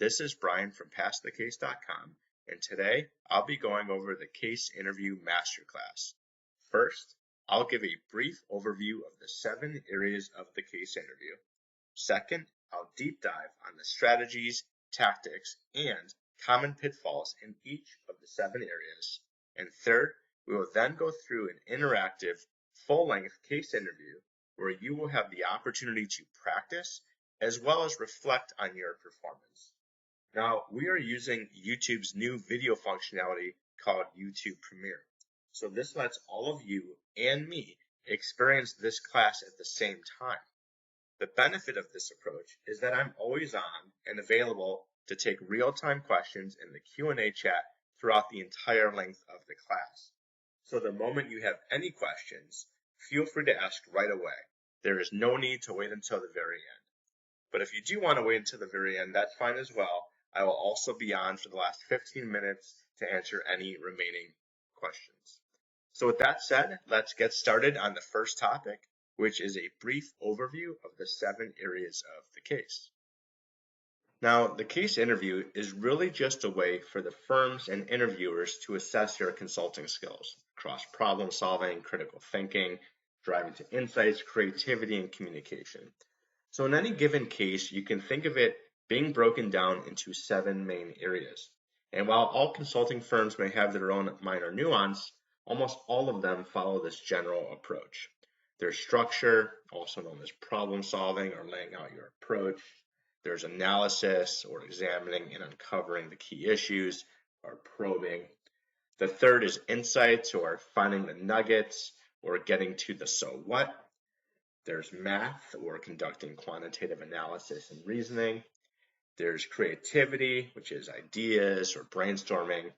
This is Brian from PassTheCase.com, and today I'll be going over the Case Interview Masterclass. First, I'll give a brief overview of the 7 areas of the case interview. Second, I'll deep dive on the strategies, tactics, and common pitfalls in each of the 7 areas. And third, we will then go through an interactive, full-length case interview where you will have the opportunity to practice as well as reflect on your performance. Now, we are using YouTube's new video functionality called YouTube Premiere. So this lets all of you and me experience this class at the same time. The benefit of this approach is that I'm always on and available to take real-time questions in the Q&A chat throughout the entire length of the class. So the moment you have any questions, feel free to ask right away. There is no need to wait until the very end. But if you do want to wait until the very end, that's fine as well. I will also be on for the last 15 minutes to answer any remaining questions. So with that said, let's get started on the first topic, which is a brief overview of the 7 areas of the case. Now, the case interview is really just a way for the firms and interviewers to assess your consulting skills across problem solving, critical thinking, driving to insights, creativity, and communication. So in any given case, you can think of it being broken down into 7 main areas. And while all consulting firms may have their own minor nuance, almost all of them follow this general approach. There's structure, also known as problem solving or laying out your approach. There's analysis or examining and uncovering the key issues or probing. The third is insights or finding the nuggets or getting to the so what. There's math or conducting quantitative analysis and reasoning. There's creativity, which is ideas or brainstorming.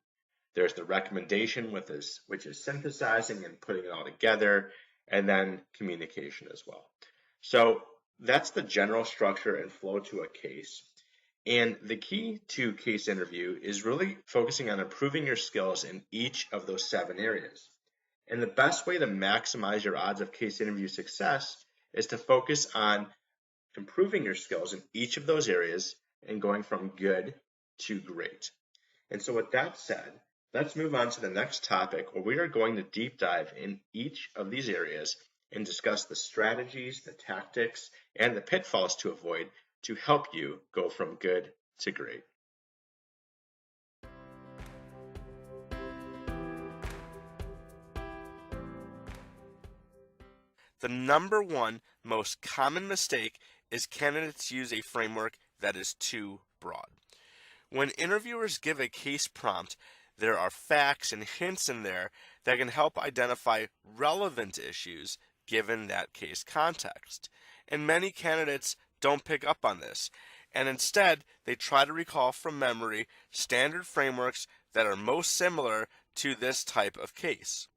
There's the recommendation, which is synthesizing and putting it all together, and then communication as well. So that's the general structure and flow to a case. And the key to case interview is really focusing on improving your skills in each of those 7 areas. And the best way to maximize your odds of case interview success is to focus on improving your skills in each of those areas and going from good to great. And so with that said, let's move on to the next topic where we are going to deep dive in each of these areas and discuss the strategies, the tactics, and the pitfalls to avoid to help you go from good to great. The number one most common mistake is candidates use a framework that is too broad. When interviewers give a case prompt, there are facts and hints in there that can help identify relevant issues given that case context. And many candidates don't pick up on this, and instead they try to recall from memory standard frameworks that are most similar to this type of case.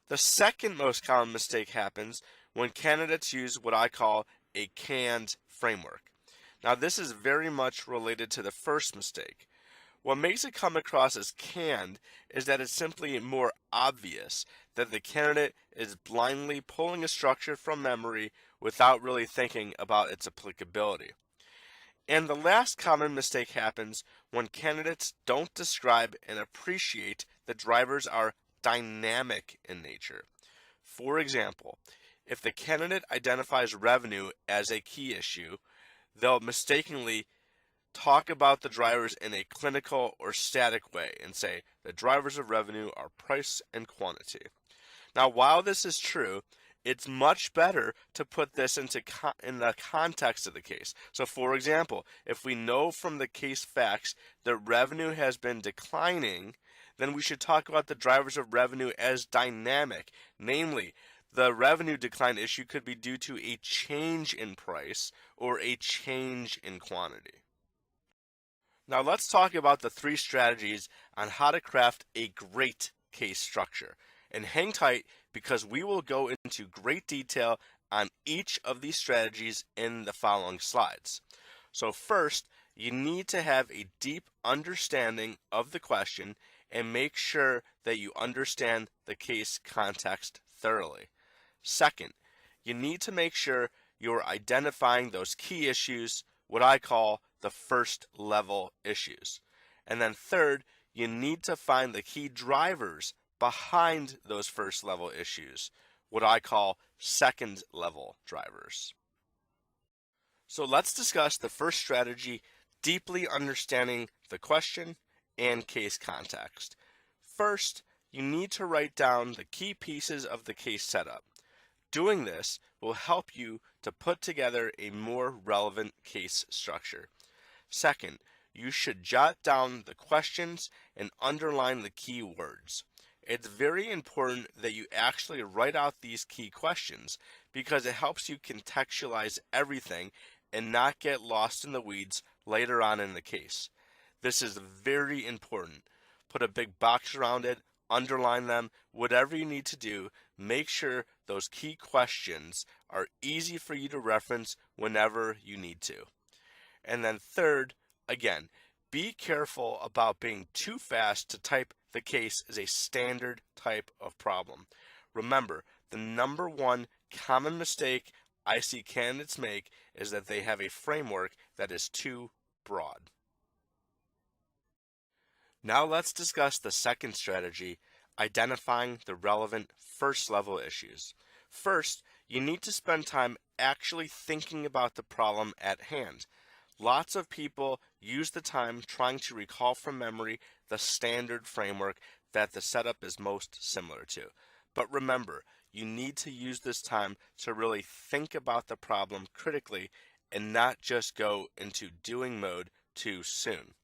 The second most common mistake happens when candidates use what I call a canned framework. Now, this is very much related to the first mistake. What makes it come across as canned is that it's simply more obvious that the candidate is blindly pulling a structure from memory without really thinking about its applicability. And the last common mistake happens when candidates don't describe and appreciate that drivers are dynamic in nature. For example, if the candidate identifies revenue as a key issue, they'll mistakenly talk about the drivers in a clinical or static way and say the drivers of revenue are price and quantity. Now, while this is true, it's much better to put this in the context of the case. So, for example, if we know from the case facts that revenue has been declining, then we should talk about the drivers of revenue as dynamic. Namely, the revenue decline issue could be due to a change in price or a change in quantity. Now let's talk about the 3 strategies on how to craft a great case structure. And hang tight because we will go into great detail on each of these strategies in the following slides. So first, you need to have a deep understanding of the question and make sure that you understand the case context thoroughly. Second, you need to make sure you're identifying those key issues, what I call the first level issues. And then third, you need to find the key drivers behind those first level issues, what I call second level drivers. So let's discuss the first strategy, deeply understanding the question and case context. First, you need to write down the key pieces of the case setup. Doing this will help you to put together a more relevant case structure. Second, you should jot down the questions and underline the key words. It's very important that you actually write out these key questions because it helps you contextualize everything and not get lost in the weeds later on in the case. This is very important. Put a big box around it, underline them, whatever you need to do, make sure those key questions are easy for you to reference whenever you need to. And then third, again, be careful about being too fast to type the case as a standard type of problem. Remember, the number one common mistake I see candidates make is that they have a framework that is too broad. Now let's discuss the second strategy, identifying the relevant first level issues. First, you need to spend time actually thinking about the problem at hand. Lots of people use the time trying to recall from memory the standard framework that the setup is most similar to. But remember, you need to use this time to really think about the problem critically and not just go into doing mode too soon.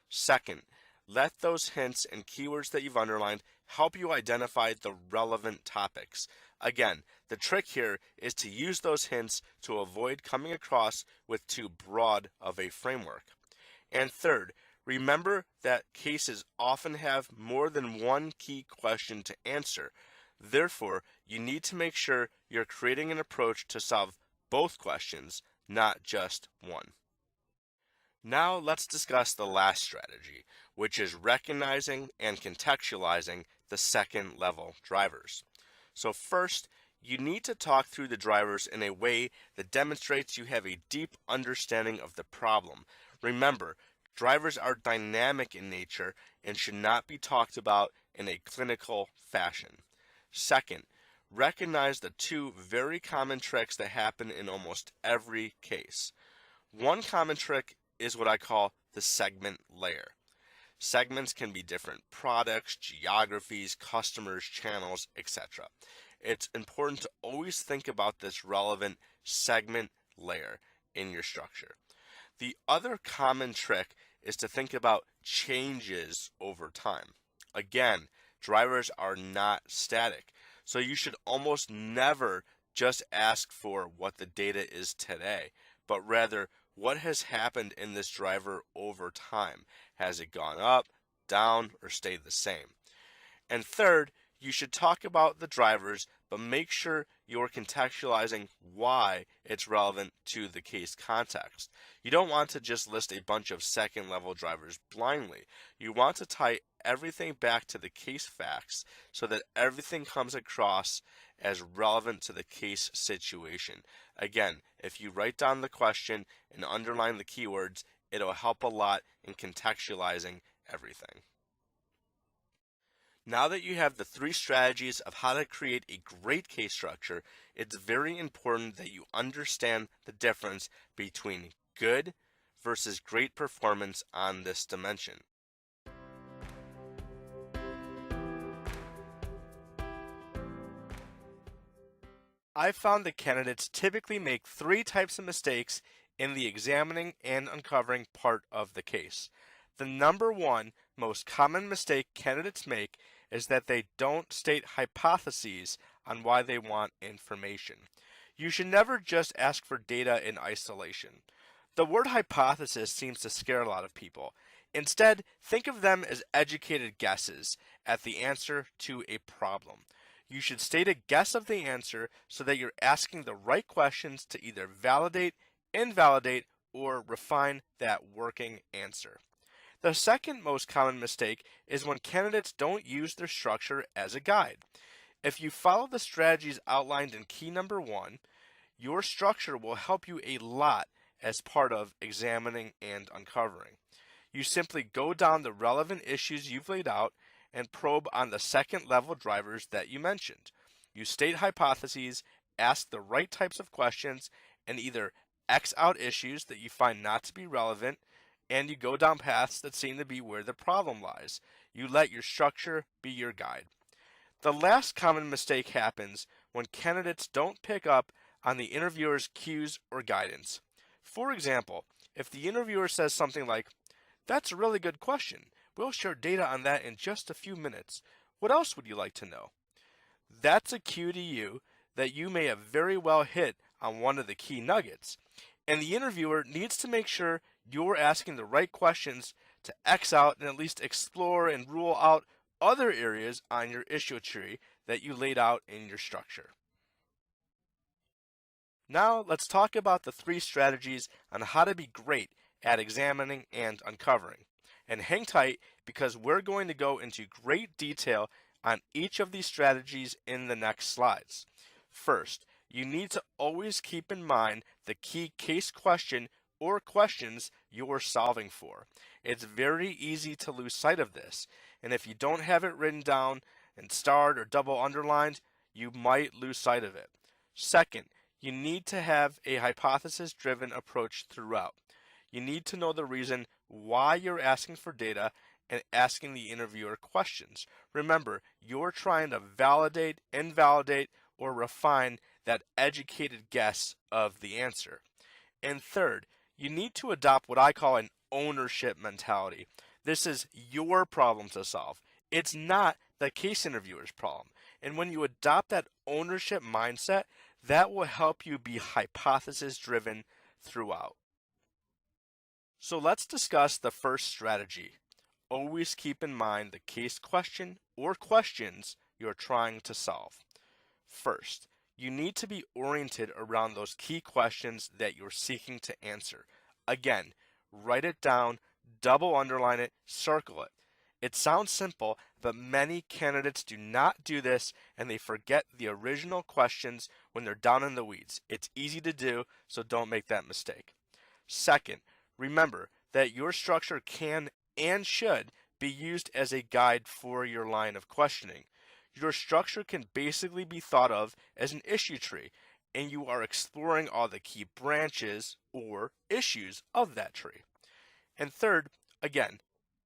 Second, let those hints and keywords that you've underlined help you identify the relevant topics. Again, the trick here is to use those hints to avoid coming across with too broad of a framework. And third, remember that cases often have more than one key question to answer. Therefore, you need to make sure you're creating an approach to solve both questions, not just one. Now let's discuss the last strategy, which is recognizing and contextualizing the second level drivers. So first, you need to talk through the drivers in a way that demonstrates you have a deep understanding of the problem. Remember, drivers are dynamic in nature and should not be talked about in a clinical fashion. Second, recognize the two very common tricks that happen in almost every case. One common trick is what I call the segment layer. Segments can be different products, geographies, customers, channels, etc. It's important to always think about this relevant segment layer in your structure. The other common trick is to think about changes over time. Again, drivers are not static, so you should almost never just ask for what the data is today, but rather what has happened in this driver over time. Has it gone up, down, or stayed the same? And third, you should talk about the drivers, but make sure you're contextualizing why it's relevant to the case context. You don't want to just list a bunch of second level drivers blindly. You want to tie everything back to the case facts so that everything comes across as relevant to the case situation. Again, if you write down the question and underline the keywords, it'll help a lot in contextualizing everything. Now that you have the three strategies of how to create a great case structure, it's very important that you understand the difference between good versus great performance on this dimension. I've found that candidates typically make three types of mistakes in the examining and uncovering part of the case. The number one most common mistake candidates make is that they don't state hypotheses on why they want information. You should never just ask for data in isolation. The word hypothesis seems to scare a lot of people. Instead, think of them as educated guesses at the answer to a problem. You should state a guess of the answer so that you're asking the right questions to either validate, invalidate, or refine that working answer. The second most common mistake is when candidates don't use their structure as a guide. If you follow the strategies outlined in key number one, your structure will help you a lot as part of examining and uncovering. You simply go down the relevant issues you've laid out and probe on the second level drivers that you mentioned. You state hypotheses, ask the right types of questions, and either X out issues that you find not to be relevant, and you go down paths that seem to be where the problem lies. You let your structure be your guide. The last common mistake happens when candidates don't pick up on the interviewer's cues or guidance. For example, if the interviewer says something like, "That's a really good question. We'll share data on that in just a few minutes. What else would you like to know?" That's a cue to you that you may have very well hit on one of the key nuggets, and the interviewer needs to make sure you're asking the right questions to X out and at least explore and rule out other areas on your issue tree that you laid out in your structure. Now let's talk about the 3 strategies on how to be great at examining and uncovering. And hang tight because we're going to go into great detail on each of these strategies in the next slides. First, you need to always keep in mind the key case question or questions you're solving for. It's very easy to lose sight of this, and if you don't have it written down and starred or double underlined, you might lose sight of it. Second, you need to have a hypothesis-driven approach throughout. You need to know the reason why you're asking for data and asking the interviewer questions. Remember, you're trying to validate, invalidate, or refine that educated guess of the answer. And third, you need to adopt what I call an ownership mentality. This is your problem to solve. It's not the case interviewer's problem. And when you adopt that ownership mindset, that will help you be hypothesis-driven throughout. So let's discuss the first strategy. Always keep in mind the case question or questions you're trying to solve. First, you need to be oriented around those key questions that you're seeking to answer. Again, write it down, double underline it, circle it. It sounds simple, but many candidates do not do this and they forget the original questions when they're down in the weeds. It's easy to do, so don't make that mistake. Second, remember that your structure can and should be used as a guide for your line of questioning. Your structure can basically be thought of as an issue tree, and you are exploring all the key branches or issues of that tree. And third, again,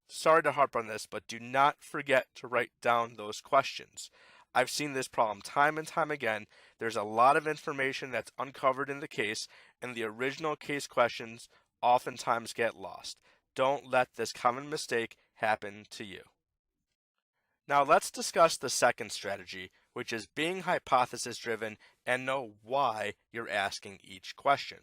sorry to harp on this, but do not forget to write down those questions. I've seen this problem time and time again. There's a lot of information that's uncovered in the case, and the original case questions oftentimes get lost. Don't let this common mistake happen to you. Now let's discuss the second strategy, which is being hypothesis-driven and know why you're asking each question.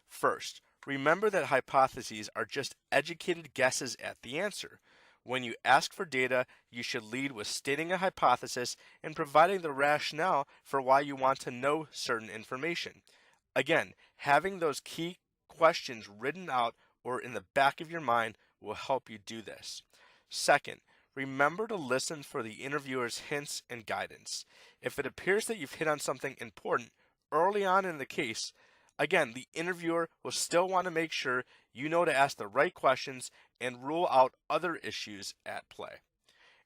First, remember that hypotheses are just educated guesses at the answer. When you ask for data, you should lead with stating a hypothesis and providing the rationale for why you want to know certain information. Again, having those key questions written out or in the back of your mind will help you do this. Second, remember to listen for the interviewer's hints and guidance. If it appears that you've hit on something important early on in the case, again, the interviewer will still want to make sure you know to ask the right questions and rule out other issues at play.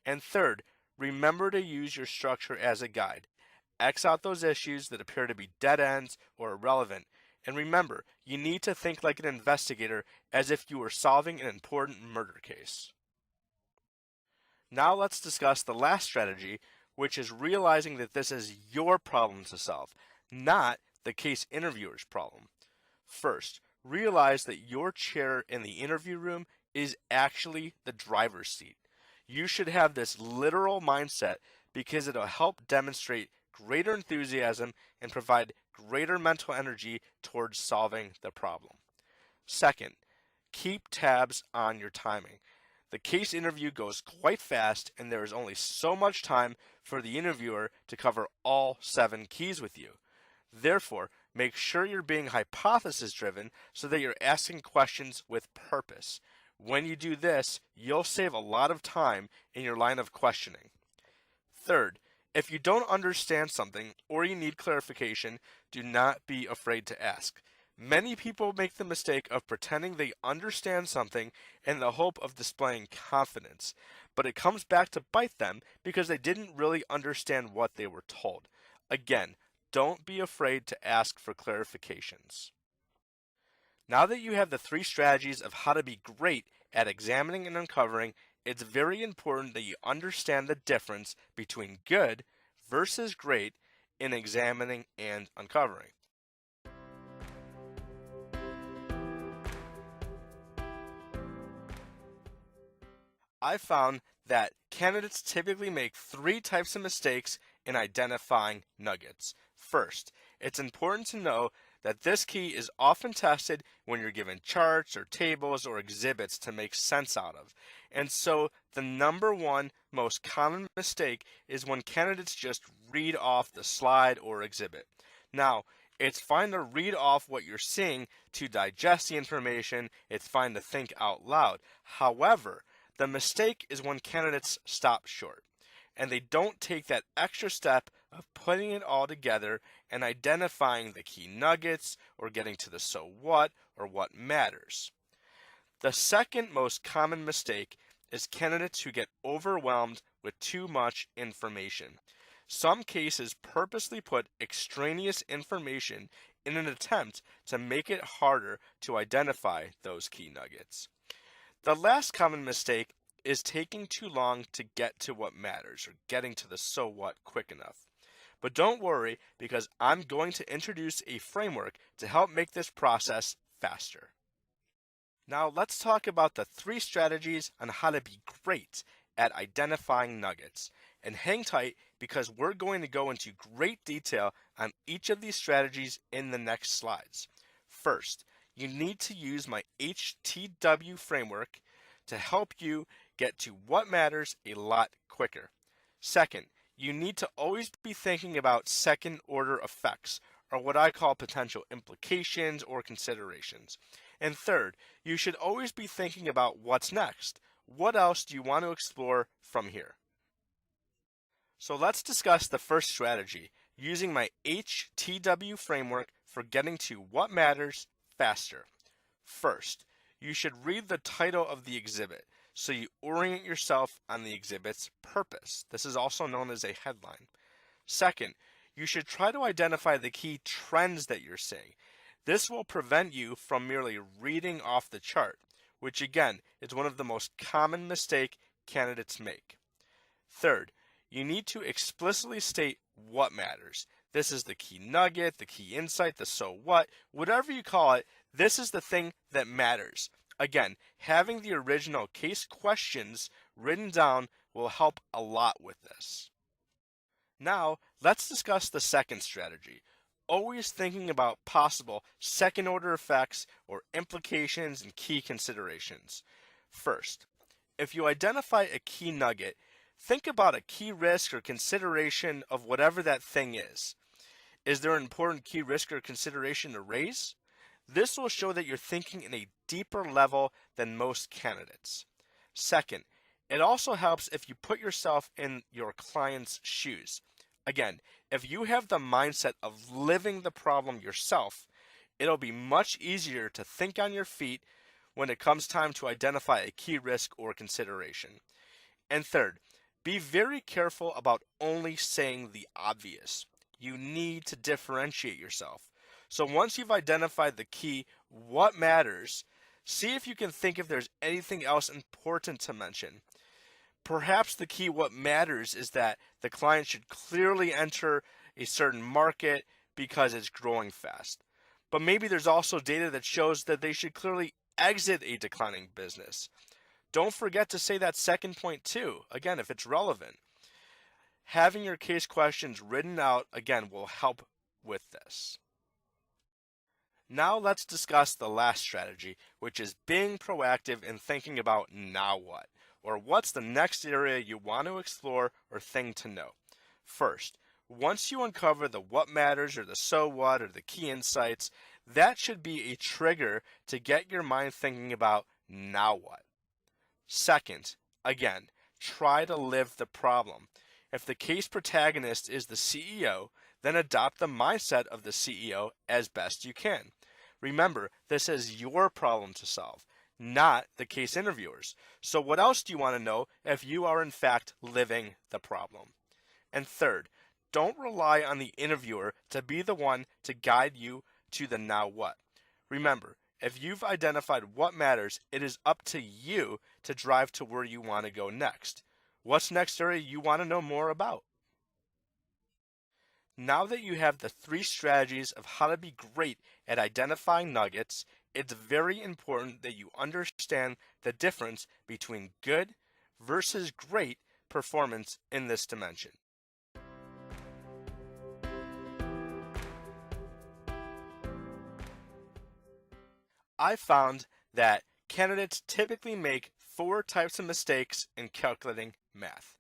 And third, remember to use your structure as a guide. X out those issues that appear to be dead ends or irrelevant. And remember, you need to think like an investigator as if you were solving an important murder case. Now let's discuss the last strategy, which is realizing that this is your problem to solve, not the case interviewer's problem. First, realize that your chair in the interview room is actually the driver's seat. You should have this literal mindset because it'll help demonstrate greater enthusiasm and provide greater mental energy towards solving the problem. Second, keep tabs on your timing. The case interview goes quite fast and there is only so much time for the interviewer to cover all 7 keys with you. Therefore, make sure you're being hypothesis driven so that you're asking questions with purpose. When you do this, you'll save a lot of time in your line of questioning. Third, if you don't understand something or you need clarification, do not be afraid to ask. Many people make the mistake of pretending they understand something in the hope of displaying confidence, but it comes back to bite them because they didn't really understand what they were told. Again, don't be afraid to ask for clarifications. Now that you have the three strategies of how to be great at examining and uncovering, it's very important that you understand the difference between good versus great in examining and uncovering. I found that candidates typically make three types of mistakes in identifying nuggets. First, it's important to know that this key is often tested when you're given charts or tables or exhibits to make sense out of. And so the number one most common mistake is when candidates just read off the slide or exhibit. Now, it's fine to read off what you're seeing to digest the information. It's fine to think out loud. However, the mistake is when candidates stop short and they don't take that extra step of putting it all together and identifying the key nuggets or getting to the so what or what matters. The second most common mistake is candidates who get overwhelmed with too much information. Some cases purposely put extraneous information in an attempt to make it harder to identify those key nuggets. The last common mistake is taking too long to get to what matters or getting to the so what quick enough. But don't worry, because I'm going to introduce a framework to help make this process faster. Now let's talk about the three strategies on how to be great at identifying nuggets. And hang tight because we're going to go into great detail on each of these strategies in the next slides. First, you need to use my HTW framework to help you get to what matters a lot quicker. Second, you need to always be thinking about second order effects, or what I call potential implications or considerations. And third, you should always be thinking about what's next. What else do you want to explore from here? So let's discuss the first strategy, using my HTW framework for getting to what matters faster. First, you should read the title of the exhibit so you orient yourself on the exhibit's purpose. This is also known as a headline. Second, you should try to identify the key trends that you're seeing. This will prevent you from merely reading off the chart, which again is one of the most common mistakes candidates make. Third, you need to explicitly state what matters. This is the key nugget, the key insight, the so what, whatever you call it, this is the thing that matters. Again, having the original case questions written down will help a lot with this. Now, let's discuss the second strategy. Always thinking about possible second order effects or implications and key considerations. First, if you identify a key nugget, think about a key risk or consideration of whatever that thing is. Is there an important key risk or consideration to raise? This will show that you're thinking in a deeper level than most candidates. Second, it also helps if you put yourself in your client's shoes. Again, if you have the mindset of living the problem yourself, it'll be much easier to think on your feet when it comes time to identify a key risk or consideration. And third, be very careful about only saying the obvious. You need to differentiate yourself. So once you've identified the key, what matters, see if you can think if there's anything else important to mention. Perhaps the key what matters is that the client should clearly enter a certain market because it's growing fast. But maybe there's also data that shows that they should clearly exit a declining business. Don't forget to say that second point too, again, if it's relevant. Having your case questions written out, again, will help with this. Now let's discuss the last strategy, which is being proactive and thinking about now what, or what's the next area you want to explore or thing to know. First, once you uncover the what matters or the so what or the key insights, that should be a trigger to get your mind thinking about now what. Second, again, try to live the problem. If the case protagonist is the CEO, then adopt the mindset of the CEO as best you can. Remember, this is your problem to solve, not the case interviewer's. So what else do you want to know if you are in fact living the problem? And third, don't rely on the interviewer to be the one to guide you to the now what. Remember, if you've identified what matters, it is up to you to drive to where you want to go next. What's next area you want to know more about? Now that you have the 3 strategies of how to be great at identifying nuggets, it's very important that you understand the difference between good versus great performance in this dimension. I found that candidates typically make 4 types of mistakes in calculating math.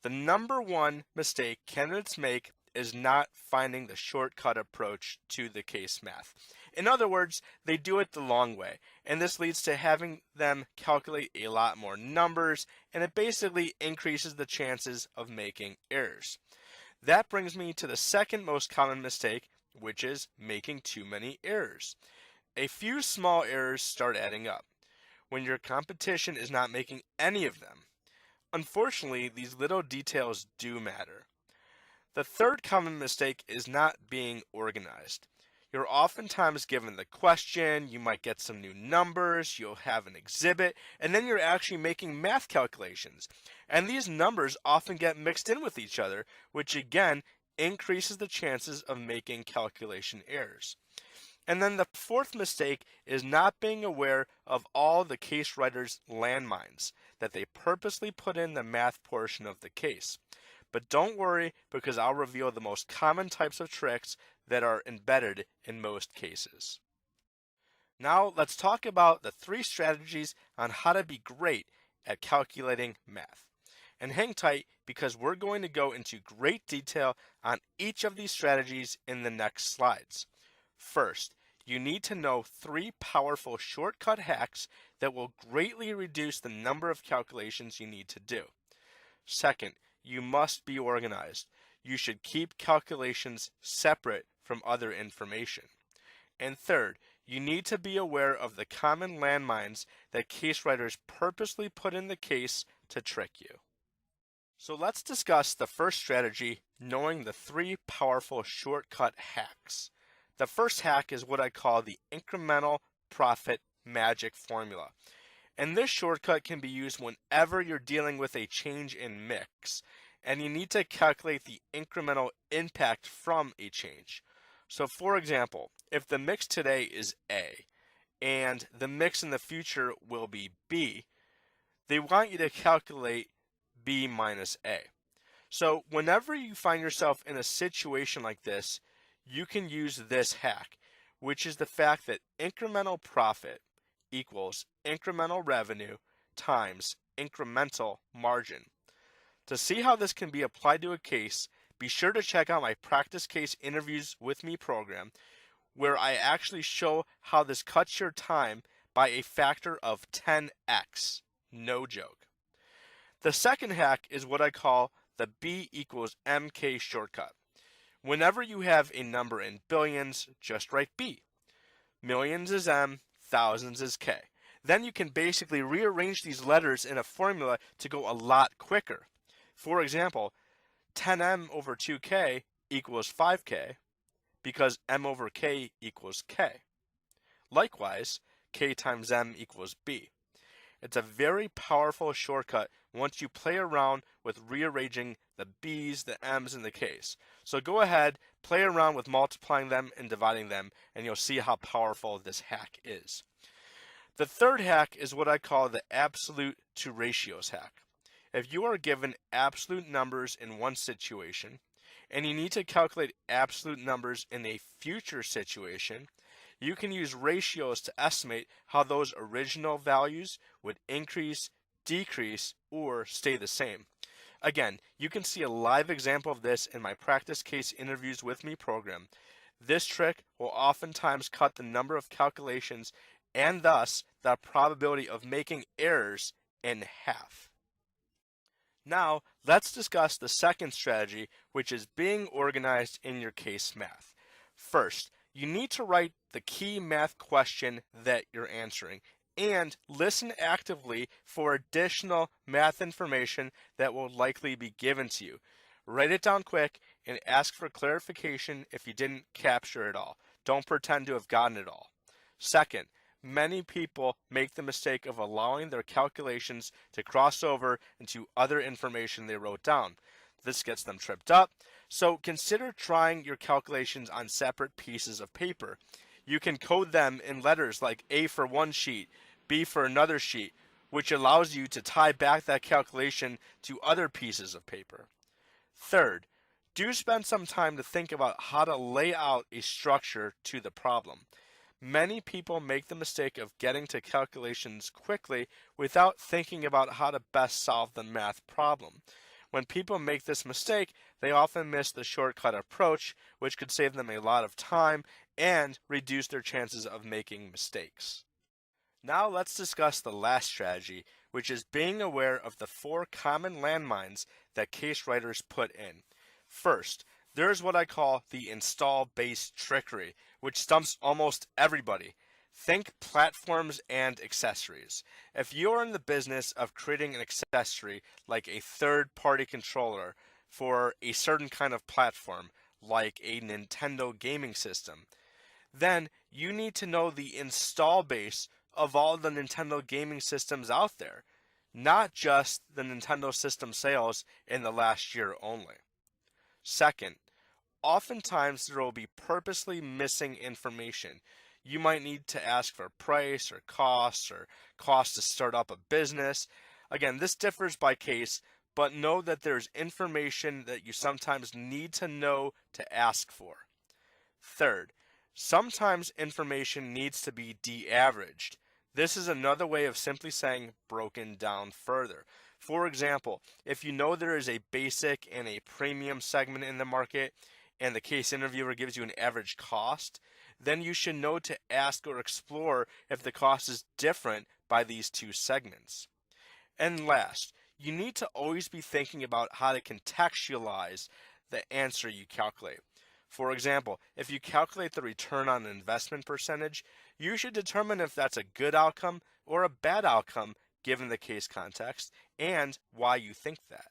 The number one mistake candidates make is not finding the shortcut approach to the case math. In other words, they do it the long way, and this leads to having them calculate a lot more numbers, and it basically increases the chances of making errors. That brings me to the second most common mistake, which is making too many errors. A few small errors start adding up, when your competition is not making any of them. Unfortunately, these little details do matter. The third common mistake is not being organized. You're oftentimes given the question, you might get some new numbers, you'll have an exhibit, and then you're actually making math calculations. And these numbers often get mixed in with each other, which again increases the chances of making calculation errors. And then the fourth mistake is not being aware of all the case writer's landmines that they purposely put in the math portion of the case. But don't worry, because I'll reveal the most common types of tricks that are embedded in most cases. Now let's talk about the 3 strategies on how to be great at calculating math. And hang tight, because we're going to go into great detail on each of these strategies in the next slides. First, you need to know 3 powerful shortcut hacks that will greatly reduce the number of calculations you need to do. Second, you must be organized. You should keep calculations separate from other information. And third, you need to be aware of the common landmines that case writers purposely put in the case to trick you. So let's discuss the first strategy, knowing the 3 powerful shortcut hacks. The first hack is what I call the incremental profit magic formula. And this shortcut can be used whenever you're dealing with a change in mix, and you need to calculate the incremental impact from a change. So for example, if the mix today is A, and the mix in the future will be B, they want you to calculate B minus A. So whenever you find yourself in a situation like this, you can use this hack, which is the fact that incremental profit equals incremental revenue times incremental margin. To see how this can be applied to a case, be sure to check out my Practice Case Interviews with Me program, where I actually show how this cuts your time by a factor of 10x. No joke. The second hack is what I call the B equals MK shortcut. Whenever you have a number in billions, just write B. Millions is M, thousands is K. Then you can basically rearrange these letters in a formula to go a lot quicker. For example, 10M over 2K equals 5K because M over K equals K. Likewise, K times M equals B. It's a very powerful shortcut once you play around with rearranging the B's, the M's, and the K's. So go ahead, play around with multiplying them and dividing them, and you'll see how powerful this hack is. The third hack is what I call the absolute to ratios hack. If you are given absolute numbers in one situation, and you need to calculate absolute numbers in a future situation, you can use ratios to estimate how those original values would increase, decrease, or stay the same. Again, you can see a live example of this in my Practice Case Interviews with Me program. This trick will oftentimes cut the number of calculations and thus the probability of making errors in half. Now, let's discuss the second strategy, which is being organized in your case math. First, You need to write the key math question that you're answering and listen actively for additional math information that will likely be given to you. Write it down quick and ask for clarification if you didn't capture it all. Don't pretend to have gotten it all. Second, many people make the mistake of allowing their calculations to cross over into other information they wrote down. This gets them tripped up, so consider trying your calculations on separate pieces of paper. You can code them in letters like A for one sheet, B for another sheet, which allows you to tie back that calculation to other pieces of paper. Third, do spend some time to think about how to lay out a structure to the problem. Many people make the mistake of getting to calculations quickly without thinking about how to best solve the math problem. When people make this mistake, they often miss the shortcut approach, which could save them a lot of time and reduce their chances of making mistakes. Now let's discuss the last strategy, which is being aware of the 4 common landmines that case writers put in. First, there's what I call the install-based trickery, which stumps almost everybody. Think platforms and accessories. If you're in the business of creating an accessory like a third-party controller for a certain kind of platform, like a Nintendo gaming system, then you need to know the install base of all the Nintendo gaming systems out there, not just the Nintendo system sales in the last year only. Second, oftentimes there will be purposely missing information. You might need to ask for price or cost to start up a business. Again, this differs by case, but know that there's information that you sometimes need to know to ask for. Third, sometimes information needs to be de-averaged. This is another way of simply saying broken down further. For example, if you know there is a basic and a premium segment in the market, and the case interviewer gives you an average cost, then you should know to ask or explore if the cost is different by these 2 segments. And last, you need to always be thinking about how to contextualize the answer you calculate. For example, if you calculate the return on investment percentage, you should determine if that's a good outcome or a bad outcome given the case context and why you think that.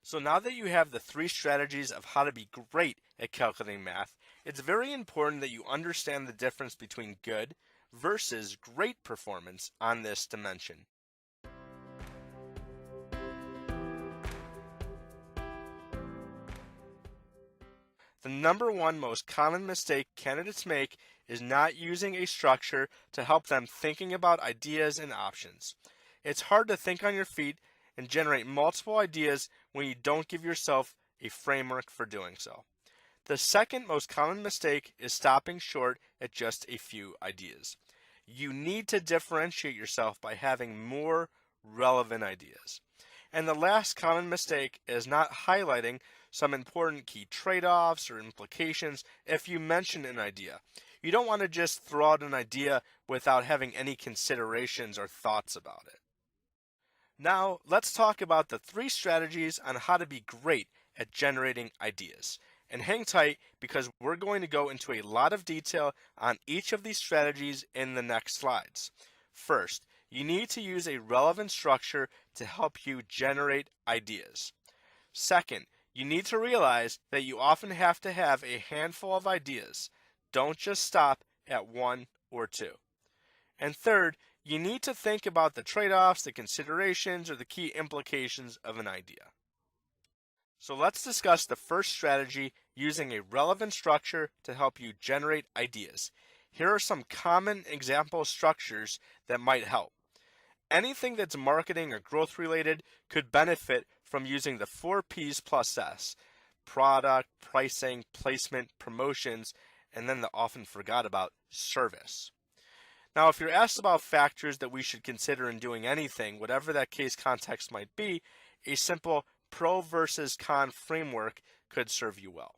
So now that you have the 3 strategies of how to be great at calculating math, it's very important that you understand the difference between good versus great performance on this dimension. The number 1 most common mistake candidates make is not using a structure to help them thinking about ideas and options. It's hard to think on your feet and generate multiple ideas when you don't give yourself a framework for doing so. The second most common mistake is stopping short at just a few ideas. You need to differentiate yourself by having more relevant ideas. And the last common mistake is not highlighting some important key trade-offs or implications if you mention an idea. You don't want to just throw out an idea without having any considerations or thoughts about it. Now, let's talk about the 3 strategies on how to be great at generating ideas. And hang tight because we're going to go into a lot of detail on each of these strategies in the next slides. First, you need to use a relevant structure to help you generate ideas. Second, you need to realize that you often have to have a handful of ideas. Don't just stop at 1 or 2. And third, you need to think about the trade-offs, the considerations, or the key implications of an idea. So let's discuss the first strategy, using a relevant structure to help you generate ideas. Here are some common example structures that might help. Anything that's marketing or growth related could benefit from using the 4 P's plus S: product, pricing, placement, promotions, and then the often forgot about service. Now, if you're asked about factors that we should consider in doing anything, whatever that case context might be, a simple pro versus con framework could serve you well.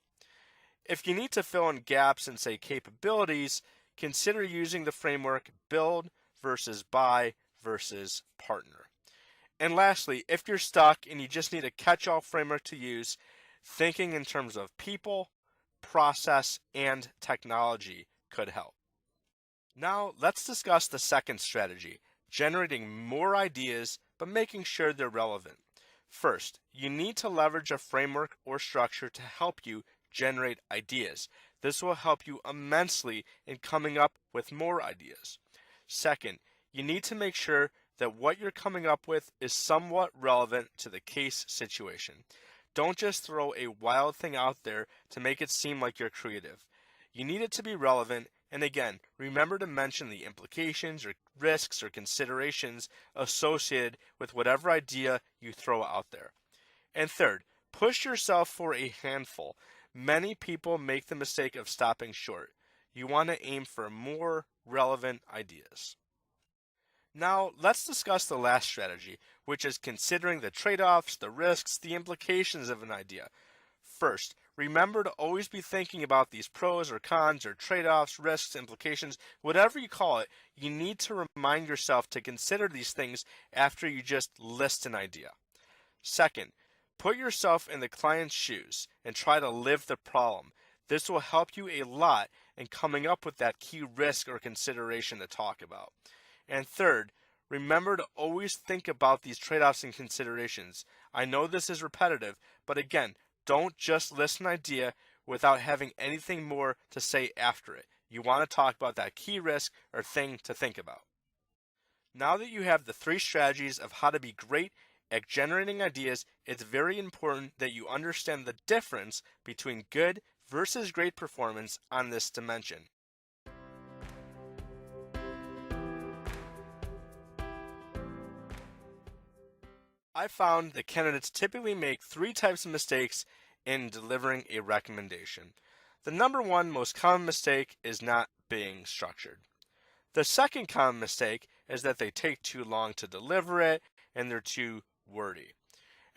If you need to fill in gaps in, say, capabilities, consider using the framework build versus buy versus partner. And lastly, if you're stuck and you just need a catch-all framework to use, thinking in terms of people, process, and technology could help. Now, let's discuss the second strategy, generating more ideas but making sure they're relevant. First, you need to leverage a framework or structure to help you generate ideas. This will help you immensely in coming up with more ideas. Second, you need to make sure that what you're coming up with is somewhat relevant to the case situation. Don't just throw a wild thing out there to make it seem like you're creative. You need it to be relevant, and again, remember to mention the implications or risks or considerations associated with whatever idea you throw out there. And third, push yourself for a handful. Many people make the mistake of stopping short. You want to aim for more relevant ideas. Now, let's discuss the last strategy, which is considering the trade-offs, the risks, the implications of an idea. First, remember to always be thinking about these pros or cons or trade-offs, risks, implications, whatever you call it. You need to remind yourself to consider these things after you just list an idea. Second, put yourself in the client's shoes and try to live the problem. This will help you a lot in coming up with that key risk or consideration to talk about. And third, remember to always think about these trade-offs and considerations. I know this is repetitive, but again, don't just list an idea without having anything more to say after it. You want to talk about that key risk or thing to think about. Now that you have the three strategies of how to be great at generating ideas, it's very important that you understand the difference between good versus great performance on this dimension. I found that candidates typically make three types of mistakes in delivering a recommendation. The number one most common mistake is not being structured. The second common mistake is that they take too long to deliver it and they're too wordy.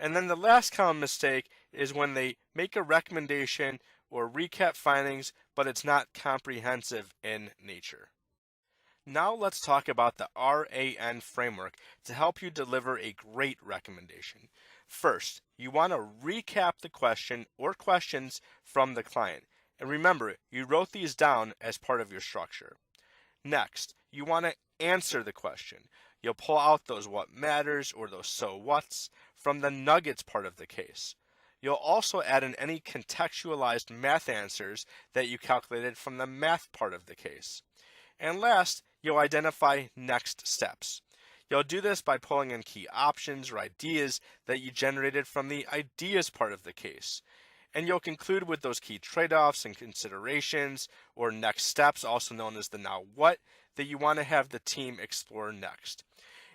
And then the last common mistake is when they make a recommendation or recap findings, but it's not comprehensive in nature. Now let's talk about the RAN framework to help you deliver a great recommendation. First, you want to recap the question or questions from the client. And remember, you wrote these down as part of your structure. Next, you want to answer the question. You'll pull out those what matters or those so whats from the nuggets part of the case. You'll also add in any contextualized math answers that you calculated from the math part of the case. And last, you'll identify next steps. You'll do this by pulling in key options or ideas that you generated from the ideas part of the case. And you'll conclude with those key trade-offs and considerations or next steps, also known as the now what, that you want to have the team explore next.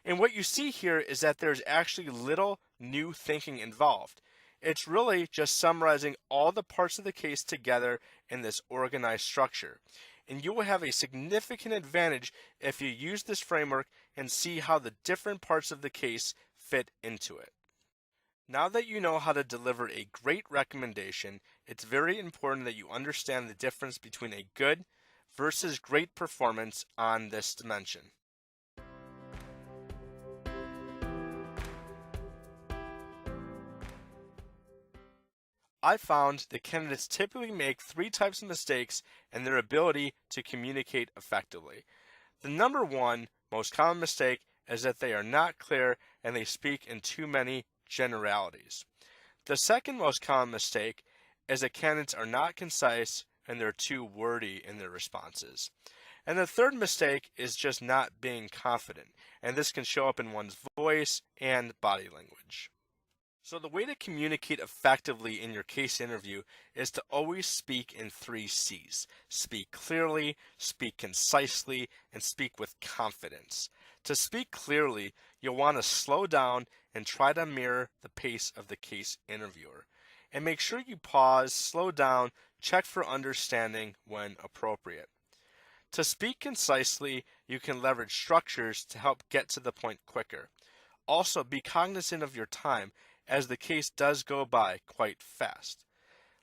And what you see here is that there's actually little new thinking involved. It's really just summarizing all the parts of the case together in this organized structure. And you will have a significant advantage if you use this framework and see how the different parts of the case fit into it. Now that you know how to deliver a great recommendation, it's very important that you understand the difference between a good versus great performance on this dimension. I found that candidates typically make three types of mistakes in their ability to communicate effectively. The number one most common mistake is that they are not clear and they speak in too many generalities. The second most common mistake is that candidates are not concise and they're too wordy in their responses. And the third mistake is just not being confident, and this can show up in one's voice and body language. So the way to communicate effectively in your case interview is to always speak in 3 C's. Speak clearly, speak concisely, and speak with confidence. To speak clearly, you'll want to slow down and try to mirror the pace of the case interviewer. And make sure you pause, slow down, check for understanding when appropriate. To speak concisely, you can leverage structures to help get to the point quicker. Also, be cognizant of your time, as the case does go by quite fast.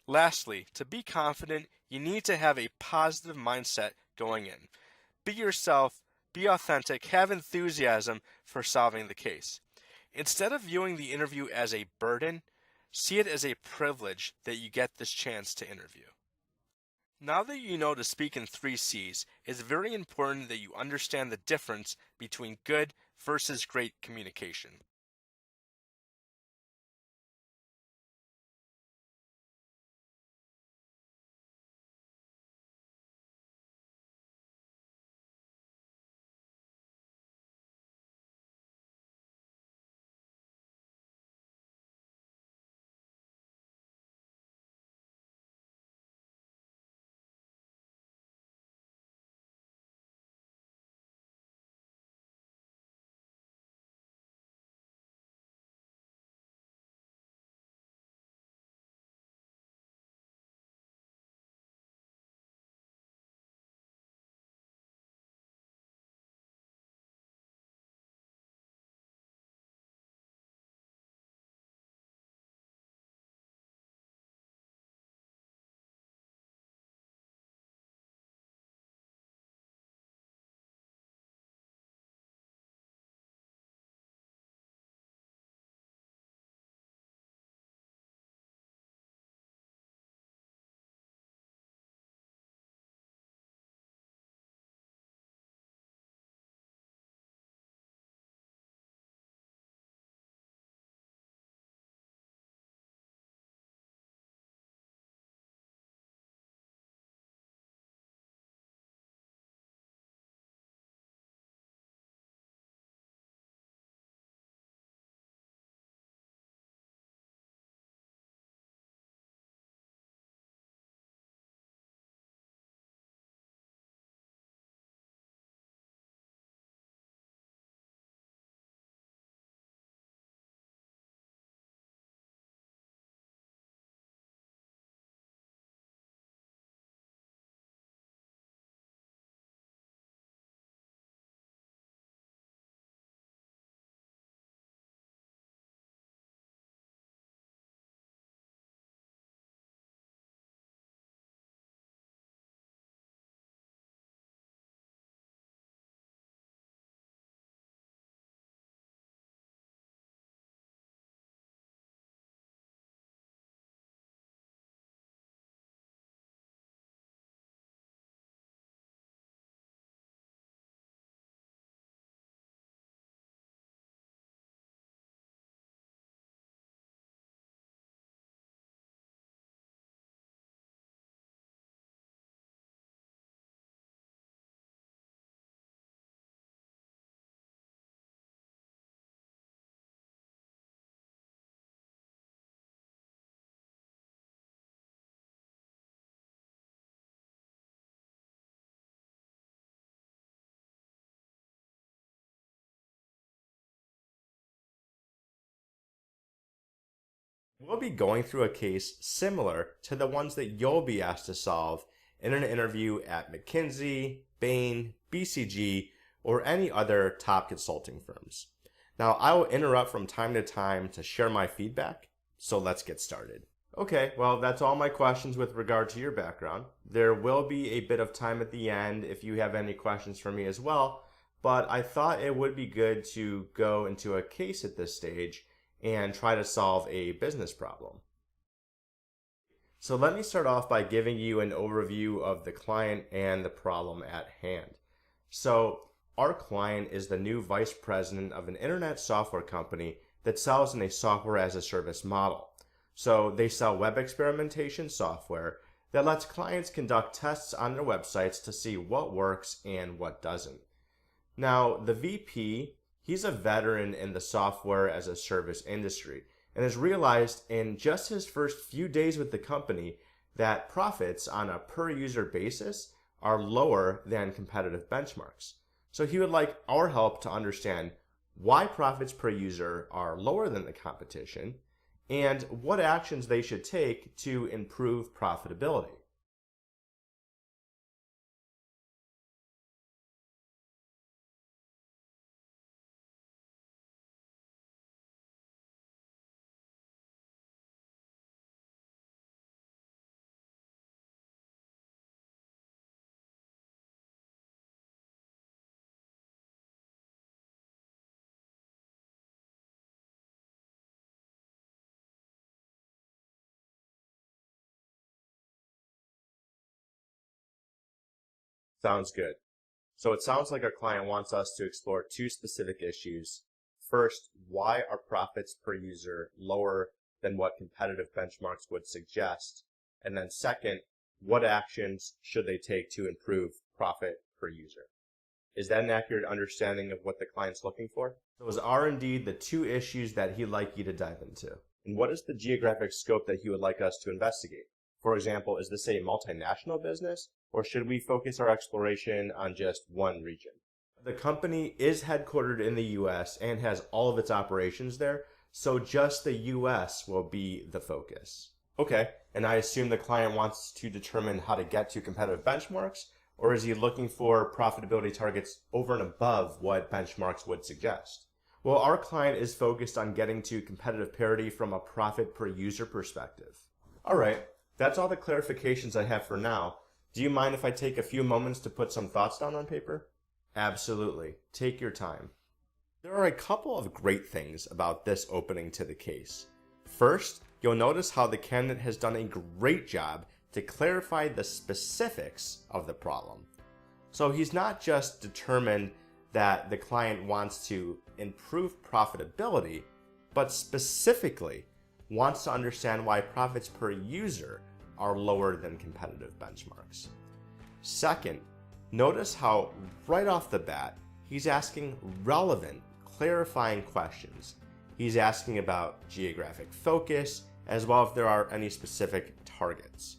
Lastly, to be confident, you need to have a positive mindset going in. Be yourself, be authentic, have enthusiasm for solving the case. Instead of viewing the interview as a burden, see it as a privilege that you get this chance to interview. Now that you know to speak in three C's, it's very important that you understand the difference between good versus great communication. We'll be going through a case similar to the ones that you'll be asked to solve in an interview at McKinsey, Bain, BCG, or any other top consulting firms. Now, I will interrupt from time to time to share my feedback, so let's get started. Okay, well, that's all my questions with regard to your background. There will be a bit of time at the end if you have any questions for me as well, but I thought it would be good to go into a case at this stage and try to solve a business problem. So let me start off by giving you an overview of the client and the problem at hand. So our client is the new vice president of an internet software company that sells in a software as a service model. So they sell web experimentation software that lets clients conduct tests on their websites to see what works and what doesn't. Now, the VP, he's a veteran in the software as a service industry and has realized in just his first few days with the company that profits on a per user basis are lower than competitive benchmarks. So he would like our help to understand why profits per user are lower than the competition and what actions they should take to improve profitability. Sounds good. So it sounds like our client wants us to explore two specific issues. First, why are profits per user lower than what competitive benchmarks would suggest? And then second, what actions should they take to improve profit per user? Is that an accurate understanding of what the client's looking for? Those are indeed the two issues that he'd like you to dive into. And what is the geographic scope that he would like us to investigate? For example, is this a multinational business, or should we focus our exploration on just one region? The company is headquartered in the US and has all of its operations there, so just the US will be the focus. Okay, and I assume the client wants to determine how to get to competitive benchmarks, or is he looking for profitability targets over and above what benchmarks would suggest? Well, our client is focused on getting to competitive parity from a profit per user perspective. All right, that's all the clarifications I have for now. Do you mind if I take a few moments to put some thoughts down on paper? Absolutely. Take your time. There are a couple of great things about this opening to the case. First, you'll notice how the candidate has done a great job to clarify the specifics of the problem. So he's not just determined that the client wants to improve profitability, but specifically wants to understand why profits per user are lower than competitive benchmarks. Second, notice how right off the bat, he's asking relevant, clarifying questions. He's asking about geographic focus, as well if there are any specific targets.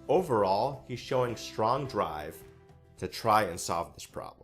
Overall, he's showing strong drive to try and solve this problem.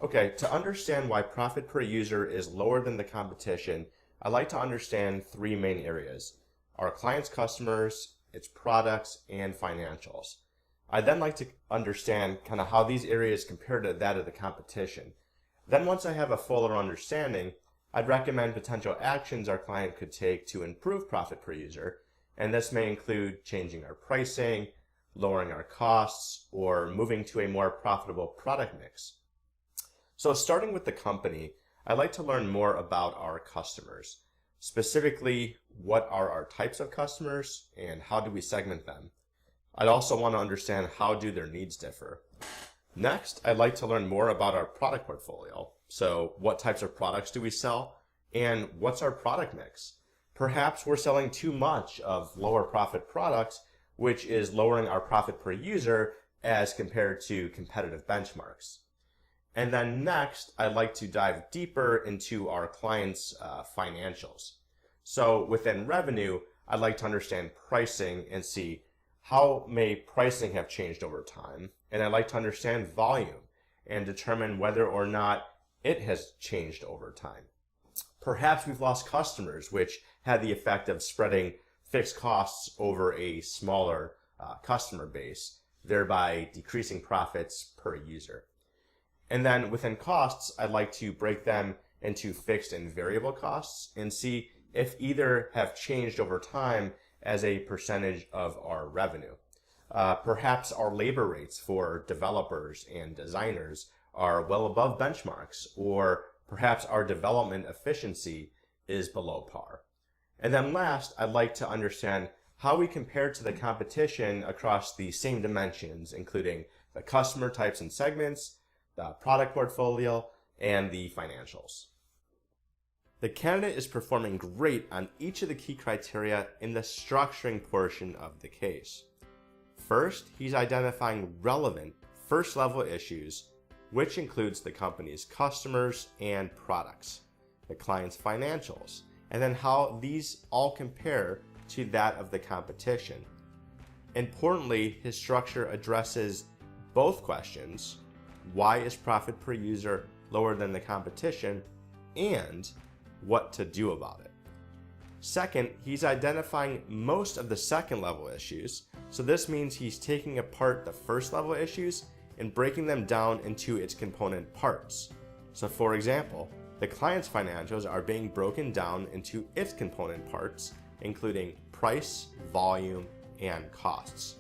Okay, to understand why profit per user is lower than the competition, I like to understand three main areas: our client's customers, its products, and financials. I then like to understand kind of how these areas compare to that of the competition. Then once I have a fuller understanding, I'd recommend potential actions our client could take to improve profit per user, and this may include changing our pricing, lowering our costs, or moving to a more profitable product mix. So starting with the company, I'd like to learn more about our customers. Specifically, what are our types of customers and how do we segment them? I'd also want to understand how do their needs differ. Next, I'd like to learn more about our product portfolio. So what types of products do we sell and what's our product mix? Perhaps we're selling too much of lower profit products, which is lowering our profit per user as compared to competitive benchmarks. And then next, I'd like to dive deeper into our clients' financials. So within revenue, I'd like to understand pricing and see how may pricing have changed over time. And I'd like to understand volume and determine whether or not it has changed over time. Perhaps we've lost customers, which had the effect of spreading fixed costs over a smaller customer base, thereby decreasing profits per user. And then within costs, I'd like to break them into fixed and variable costs and see if either have changed over time as a percentage of our revenue. Perhaps our labor rates for developers and designers are well above benchmarks, or perhaps our development efficiency is below par. And then last, I'd like to understand how we compare to the competition across the same dimensions, including the customer types and segments, the product portfolio, and the financials. The candidate is performing great on each of the key criteria in the structuring portion of the case. First, he's identifying relevant first-level issues, which includes the company's customers and products, the client's financials, and then how these all compare to that of the competition. Importantly, his structure addresses both questions: why is profit per user lower than the competition, and what to do about it. Second, he's identifying most of the second level issues, so this means he's taking apart the first level issues and breaking them down into its component parts. So for example, the client's financials are being broken down into its component parts, including price, volume, and costs.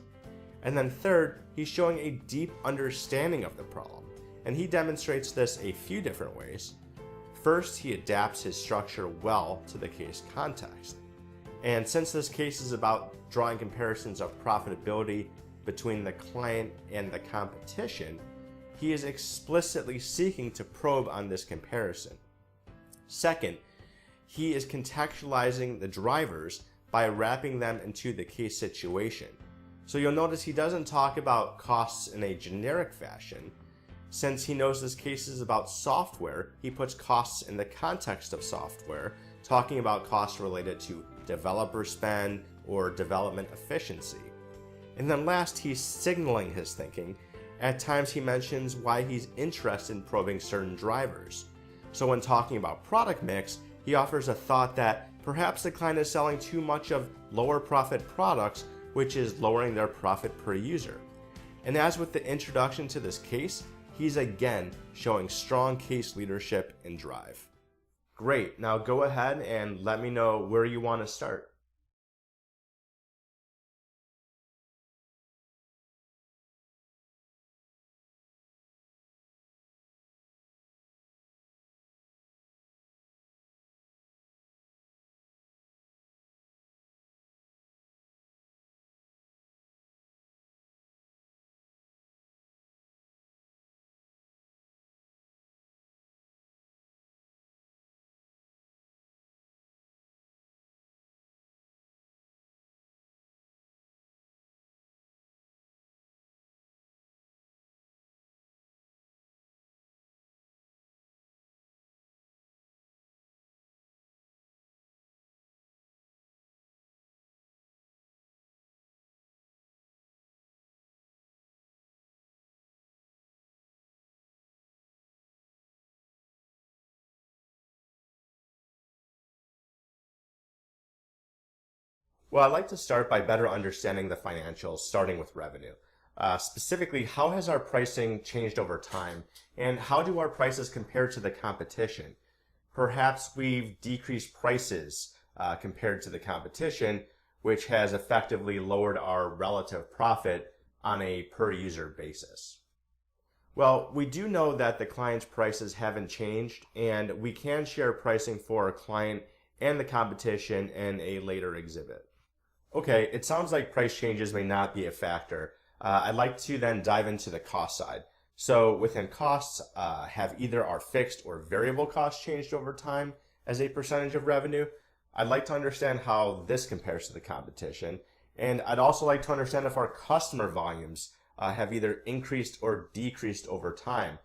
And then third, he's showing a deep understanding of the problem, and he demonstrates this a few different ways. First, he adapts his structure well to the case context. And since this case is about drawing comparisons of profitability between the client and the competition, he is explicitly seeking to probe on this comparison. Second, he is contextualizing the drivers by wrapping them into the case situation. So you'll notice he doesn't talk about costs in a generic fashion. Since he knows this case is about software, he puts costs in the context of software, talking about costs related to developer spend or development efficiency. And then last, he's signaling his thinking. At times he mentions why he's interested in probing certain drivers. So when talking about product mix, he offers a thought that perhaps the client is selling too much of lower profit products, which is lowering their profit per user. And as with the introduction to this case, he's again showing strong case leadership and drive. Great, now go ahead and let me know where you want to start. Well, I'd like to start by better understanding the financials, starting with revenue. Specifically, how has our pricing changed over time, and how do our prices compare to the competition? Perhaps we've decreased prices compared to the competition, which has effectively lowered our relative profit on a per user basis. Well, we do know that the client's prices haven't changed, and we can share pricing for our client and the competition in a later exhibit. Okay, it sounds like price changes may not be a factor. I'd like to then dive into the cost side. So within costs, have either our fixed or variable costs changed over time as a percentage of revenue? I'd like to understand how this compares to the competition. And I'd also like to understand if our customer volumes have either increased or decreased over time,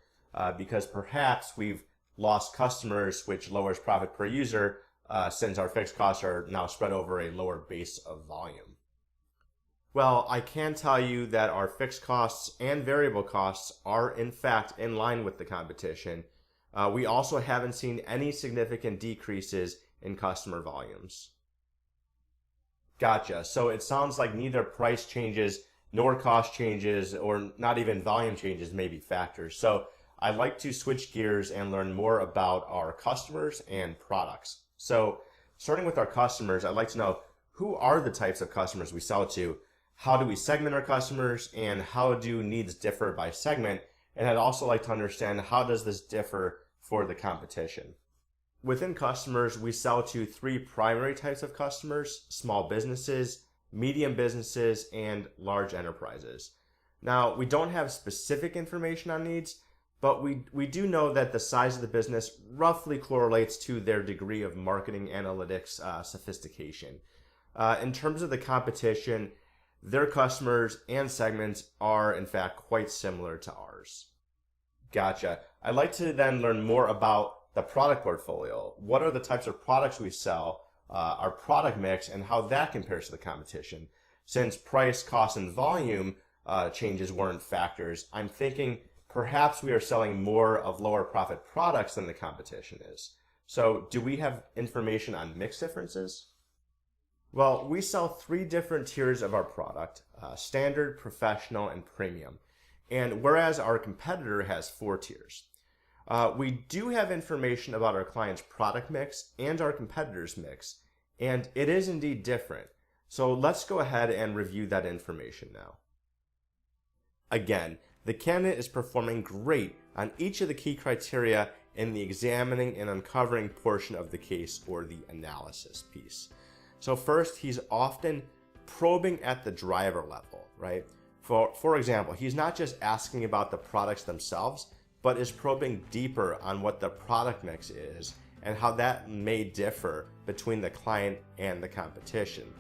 because perhaps we've lost customers, which lowers profit per user, since our fixed costs are now spread over a lower base of volume. Well, I can tell you that our fixed costs and variable costs are in fact in line with the competition. We also haven't seen any significant decreases in customer volumes. Gotcha. So it sounds like neither price changes nor cost changes, or not even volume changes, may be factors. So I'd like to switch gears and learn more about our customers and products. So starting with our customers, I'd like to know, who are the types of customers we sell to? how do we segment our customers, and how do needs differ by segment. And I'd also like to understand, how does this differ for the competition? Within customers, we sell to three primary types of customers: small businesses, medium businesses, and large enterprises. Now, we don't have specific information on needs, but we do know that the size of the business roughly correlates to their degree of marketing analytics sophistication. In terms of the competition, their customers and segments are in fact quite similar to ours. Gotcha. I'd like to then learn more about the product portfolio. What are the types of products we sell, our product mix, and how that compares to the competition? Since price, cost, and volume changes weren't factors, I'm thinking perhaps we are selling more of lower profit products than the competition is. So do we have information on mix differences? Well, we sell three different tiers of our product: standard, professional, and premium. And whereas our competitor has 4 tiers. We do have information about our client's product mix and our competitor's mix, and it is indeed different. So let's go ahead and review that information now. Again, the candidate is performing great on each of the key criteria in the examining and uncovering portion of the case, or the analysis piece. So first, he's often probing at the driver level, right? For example, he's not just asking about the products themselves, but is probing deeper on what the product mix is and how that may differ between the client and the competition.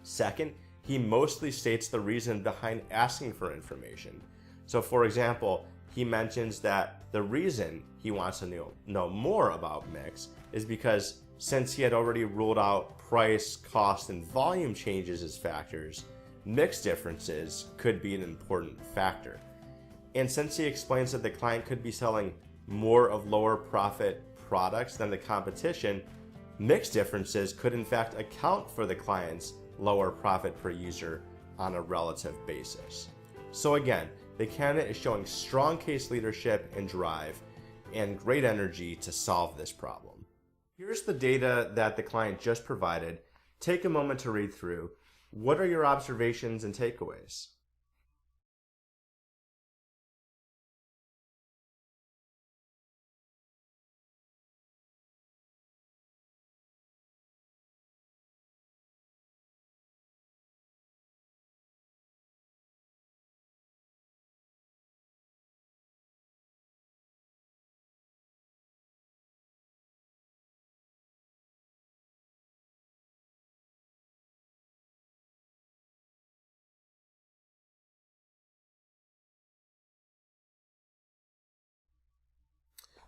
Second, he mostly states the reason behind asking for information. So for example, he mentions that the reason he wants to know more about mix is because since he had already ruled out price, cost, and volume changes as factors, mix differences could be an important factor. And since he explains that the client could be selling more of lower profit products than the competition, mix differences could in fact account for the client's lower profit per user on a relative basis. So again, the candidate is showing strong case leadership and drive and great energy to solve this problem. Here's the data that the client just provided. Take a moment to read through. What are your observations and takeaways?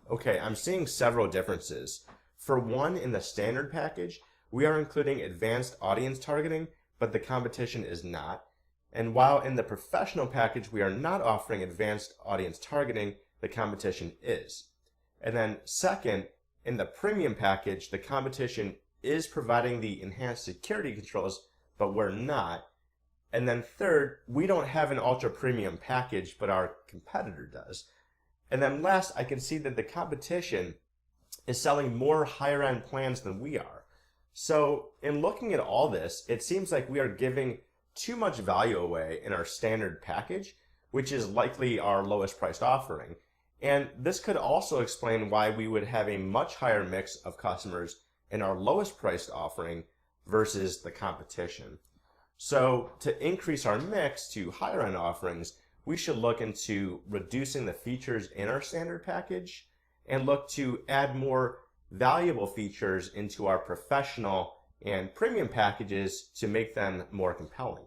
Okay, I'm seeing several differences. For one, in the standard package, we are including advanced audience targeting, but the competition is not. And while in the professional package we are not offering advanced audience targeting, the competition is. And then second, in the premium package, the competition is providing the enhanced security controls, but we're not. And then third, we don't have an ultra premium package, but our competitor does. And then last, I can see that the competition is selling more higher end plans than we are. So in looking at all this, it seems like we are giving too much value away in our standard package, which is likely our lowest priced offering. And this could also explain why we would have a much higher mix of customers in our lowest priced offering versus the competition. So to increase our mix to higher end offerings, we should look into reducing the features in our standard package and look to add more valuable features into our professional and premium packages to make them more compelling.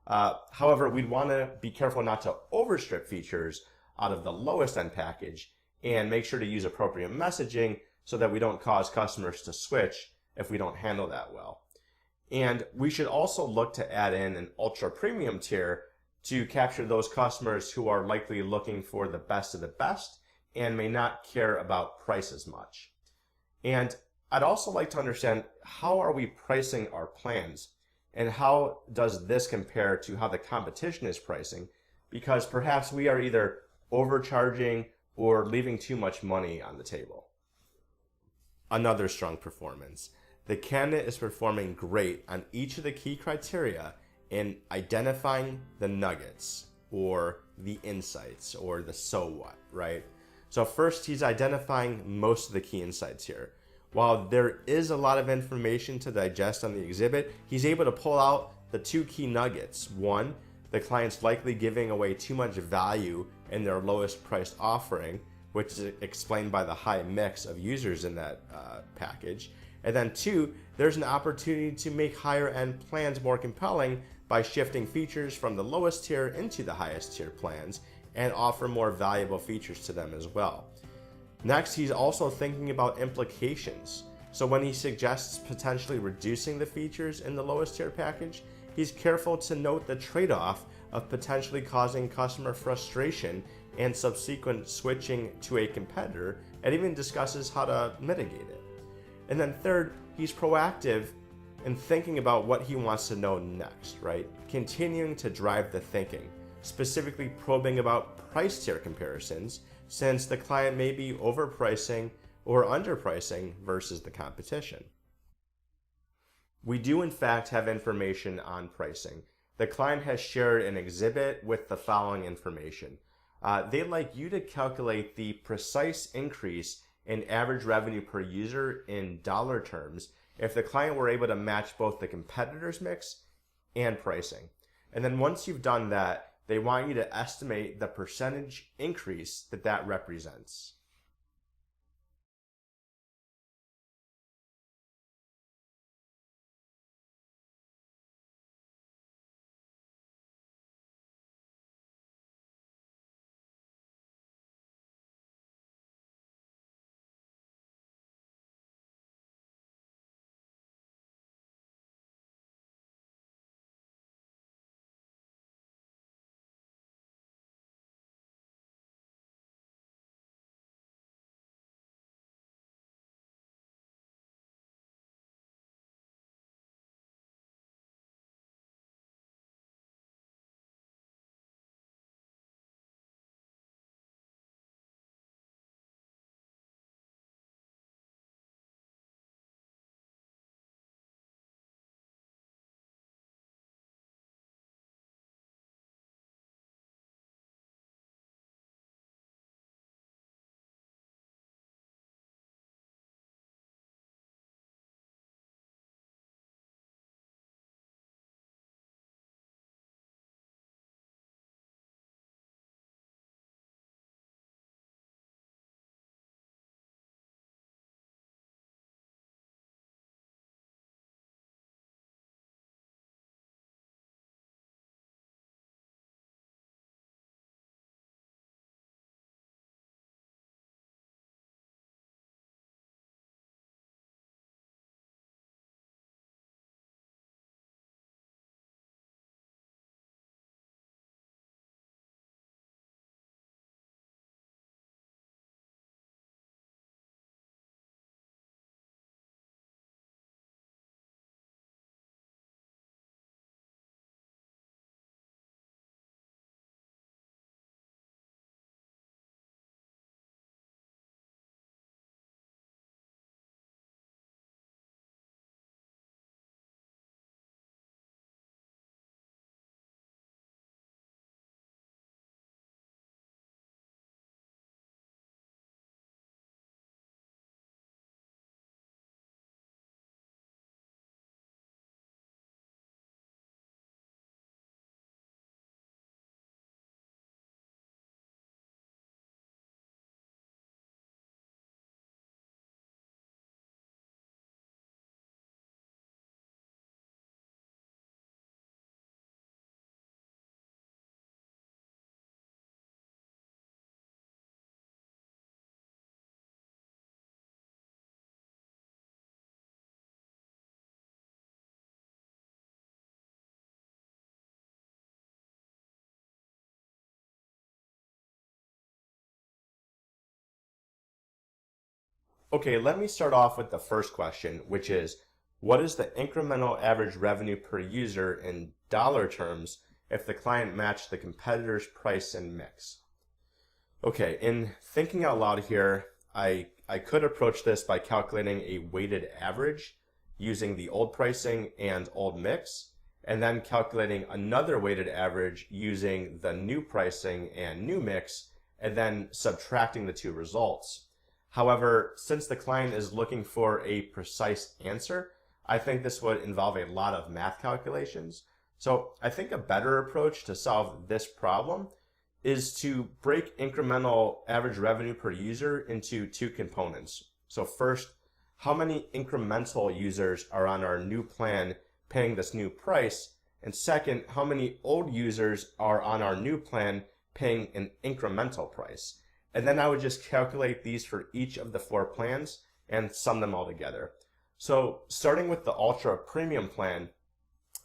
However, we'd want to be careful not to overstrip features out of the lowest end package and make sure to use appropriate messaging so that we don't cause customers to switch if we don't handle that well. And we should also look to add in an ultra premium tier to capture those customers who are likely looking for the best of the best and may not care about price as much. And I'd also like to understand, how are we pricing our plans, and how does this compare to how the competition is pricing? Because perhaps we are either overcharging or leaving too much money on the table. Another strong performance. The candidate is performing great on each of the key criteria in identifying the nuggets or the insights or the so what, right? So first, he's identifying most of the key insights here. While there is a lot of information to digest on the exhibit, he's able to pull out the two key nuggets. One, the client's likely giving away too much value in their lowest priced offering, which is explained by the high mix of users in that package. And then two, there's an opportunity to make higher end plans more compelling by shifting features from the lowest tier into the highest tier plans and offer more valuable features to them as well. Next, he's also thinking about implications. So when he suggests potentially reducing the features in the lowest tier package, he's careful to note the trade-off of potentially causing customer frustration and subsequent switching to a competitor, and even discusses how to mitigate it. And then third, he's proactive in thinking about what he wants to know next, right? Continuing to drive the thinking, specifically probing about price tier comparisons, since the client may be overpricing or underpricing versus the competition. We do in fact have information on pricing. The client has shared an exhibit with the following information. They'd like you to calculate the precise increase in average revenue per user in dollar terms if the client were able to match both the competitor's mix and pricing. And then once you've done that, they want you to estimate the percentage increase that represents. Okay, let me start off with the first question, which is, what is the incremental average revenue per user in dollar terms if the client matched the competitor's price and mix? Okay, in thinking out loud here, I could approach this by calculating a weighted average using the old pricing and old mix, and then calculating another weighted average using the new pricing and new mix, and then subtracting the two results. However, since the client is looking for a precise answer, I think this would involve a lot of math calculations. So I think a better approach to solve this problem is to break incremental average revenue per user into two components. So first, how many incremental users are on our new plan paying this new price? And second, how many old users are on our new plan paying an incremental price? And then I would just calculate these for each of the 4 plans and sum them all together. So starting with the Ultra Premium plan,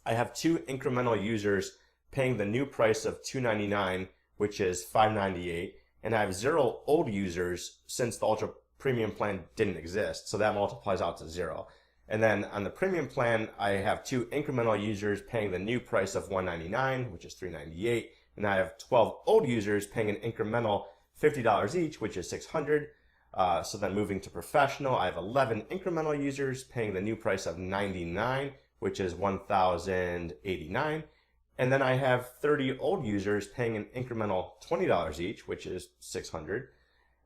I have 2 incremental users paying the new price of $299, which is $598, and I have 0 old users since the Ultra Premium plan didn't exist, so that multiplies out to 0. And then on the Premium plan, I have 2 incremental users paying the new price of $199, which is $398, and I have 12 old users paying an incremental $50 each, which is $600. So then moving to Professional, I have 11 incremental users paying the new price of $99, which is $1,089. And then I have 30 old users paying an incremental $20 each, which is $600.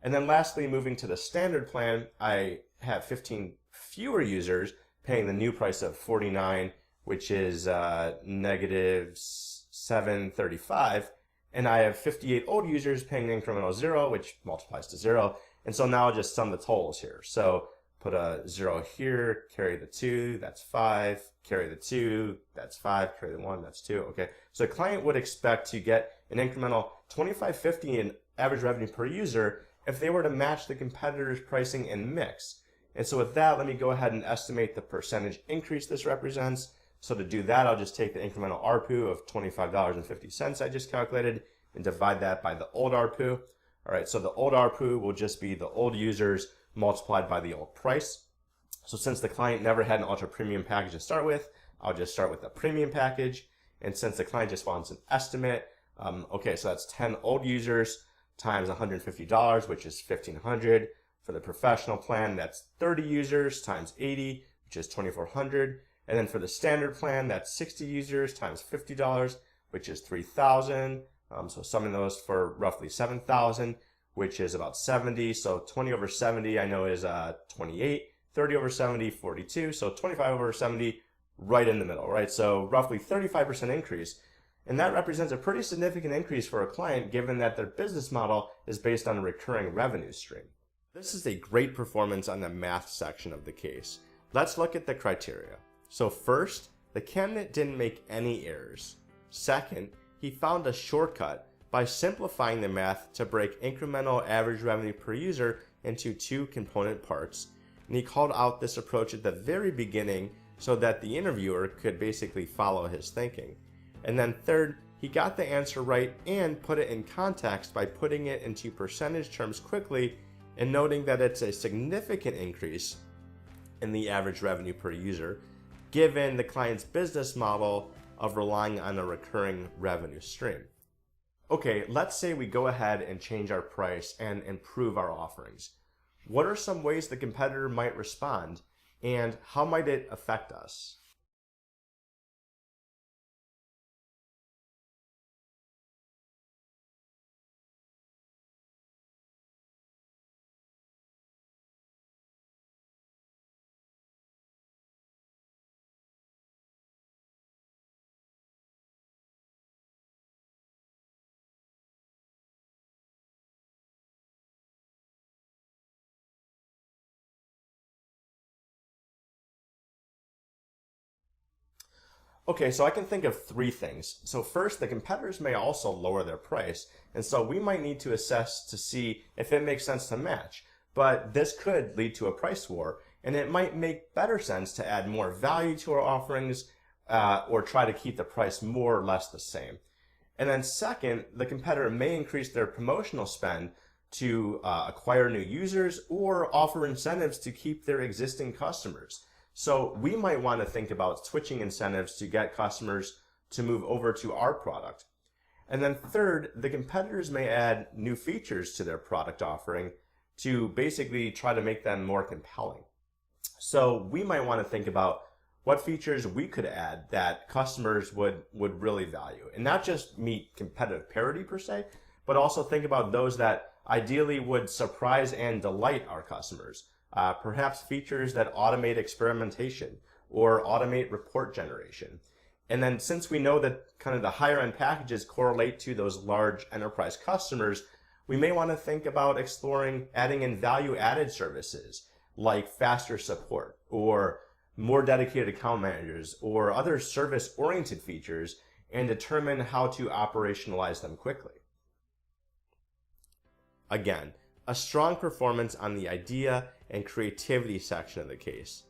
And then lastly, moving to the Standard plan, I have 15 fewer users paying the new price of $49, which is negative $735. And I have 58 old users paying an incremental 0, which multiplies to 0. And so now I'll just sum the totals here. So put a 0 here, carry the 2, that's 5, carry the 2, that's 5, carry the 1, that's 2. Okay, so the client would expect to get an incremental $25.50 in average revenue per user if they were to match the competitor's pricing and mix. And so with that, let me go ahead and estimate the percentage increase this represents. So to do that, I'll just take the incremental ARPU of $25.50 I just calculated and divide that by the old ARPU. All right, so the old ARPU will just be the old users multiplied by the old price. So since the client never had an Ultra Premium package to start with, I'll just start with the Premium package. And since the client just wants an estimate, okay, so that's 10 old users times $150, which is $1,500. For the Professional plan, that's 30 users times 80, which is $2,400. And then for the Standard plan, that's 60 users times $50, which is $3,000. So summing those for roughly $7,000, which is about 70. So 20 over 70 I know is 28. 30 over 70, 42. So 25 over 70, right in the middle, right? So roughly 35% increase. And that represents a pretty significant increase for a client given that their business model is based on a recurring revenue stream. This is a great performance on the math section of the case. Let's look at the criteria. So first, the candidate didn't make any errors. Second, he found a shortcut by simplifying the math to break incremental average revenue per user into 2 component parts. And he called out this approach at the very beginning so that the interviewer could basically follow his thinking. And then third, he got the answer right and put it in context by putting it into percentage terms quickly and noting that it's a significant increase in the average revenue per user, given the client's business model of relying on a recurring revenue stream. Okay, let's say we go ahead and change our price and improve our offerings. What are some ways the competitor might respond, and how might it affect us? Okay, so I can think of 3 things. So first, the competitors may also lower their price, and so we might need to assess to see if it makes sense to match. But this could lead to a price war, and it might make better sense to add more value to our offerings or try to keep the price more or less the same. And then second, the competitor may increase their promotional spend to acquire new users or offer incentives to keep their existing customers. So we might want to think about switching incentives to get customers to move over to our product. And then third, the competitors may add new features to their product offering to basically try to make them more compelling. So we might want to think about what features we could add that customers would really value, and not just meet competitive parity per se, but also think about those that ideally would surprise and delight our customers. Perhaps features that automate experimentation or automate report generation. And then since we know that kind of the higher end packages correlate to those large enterprise customers, we may want to think about exploring adding in value added services like faster support or more dedicated account managers or other service oriented features, and determine how to operationalize them quickly. Again, a strong performance on the idea and creativity section of the case.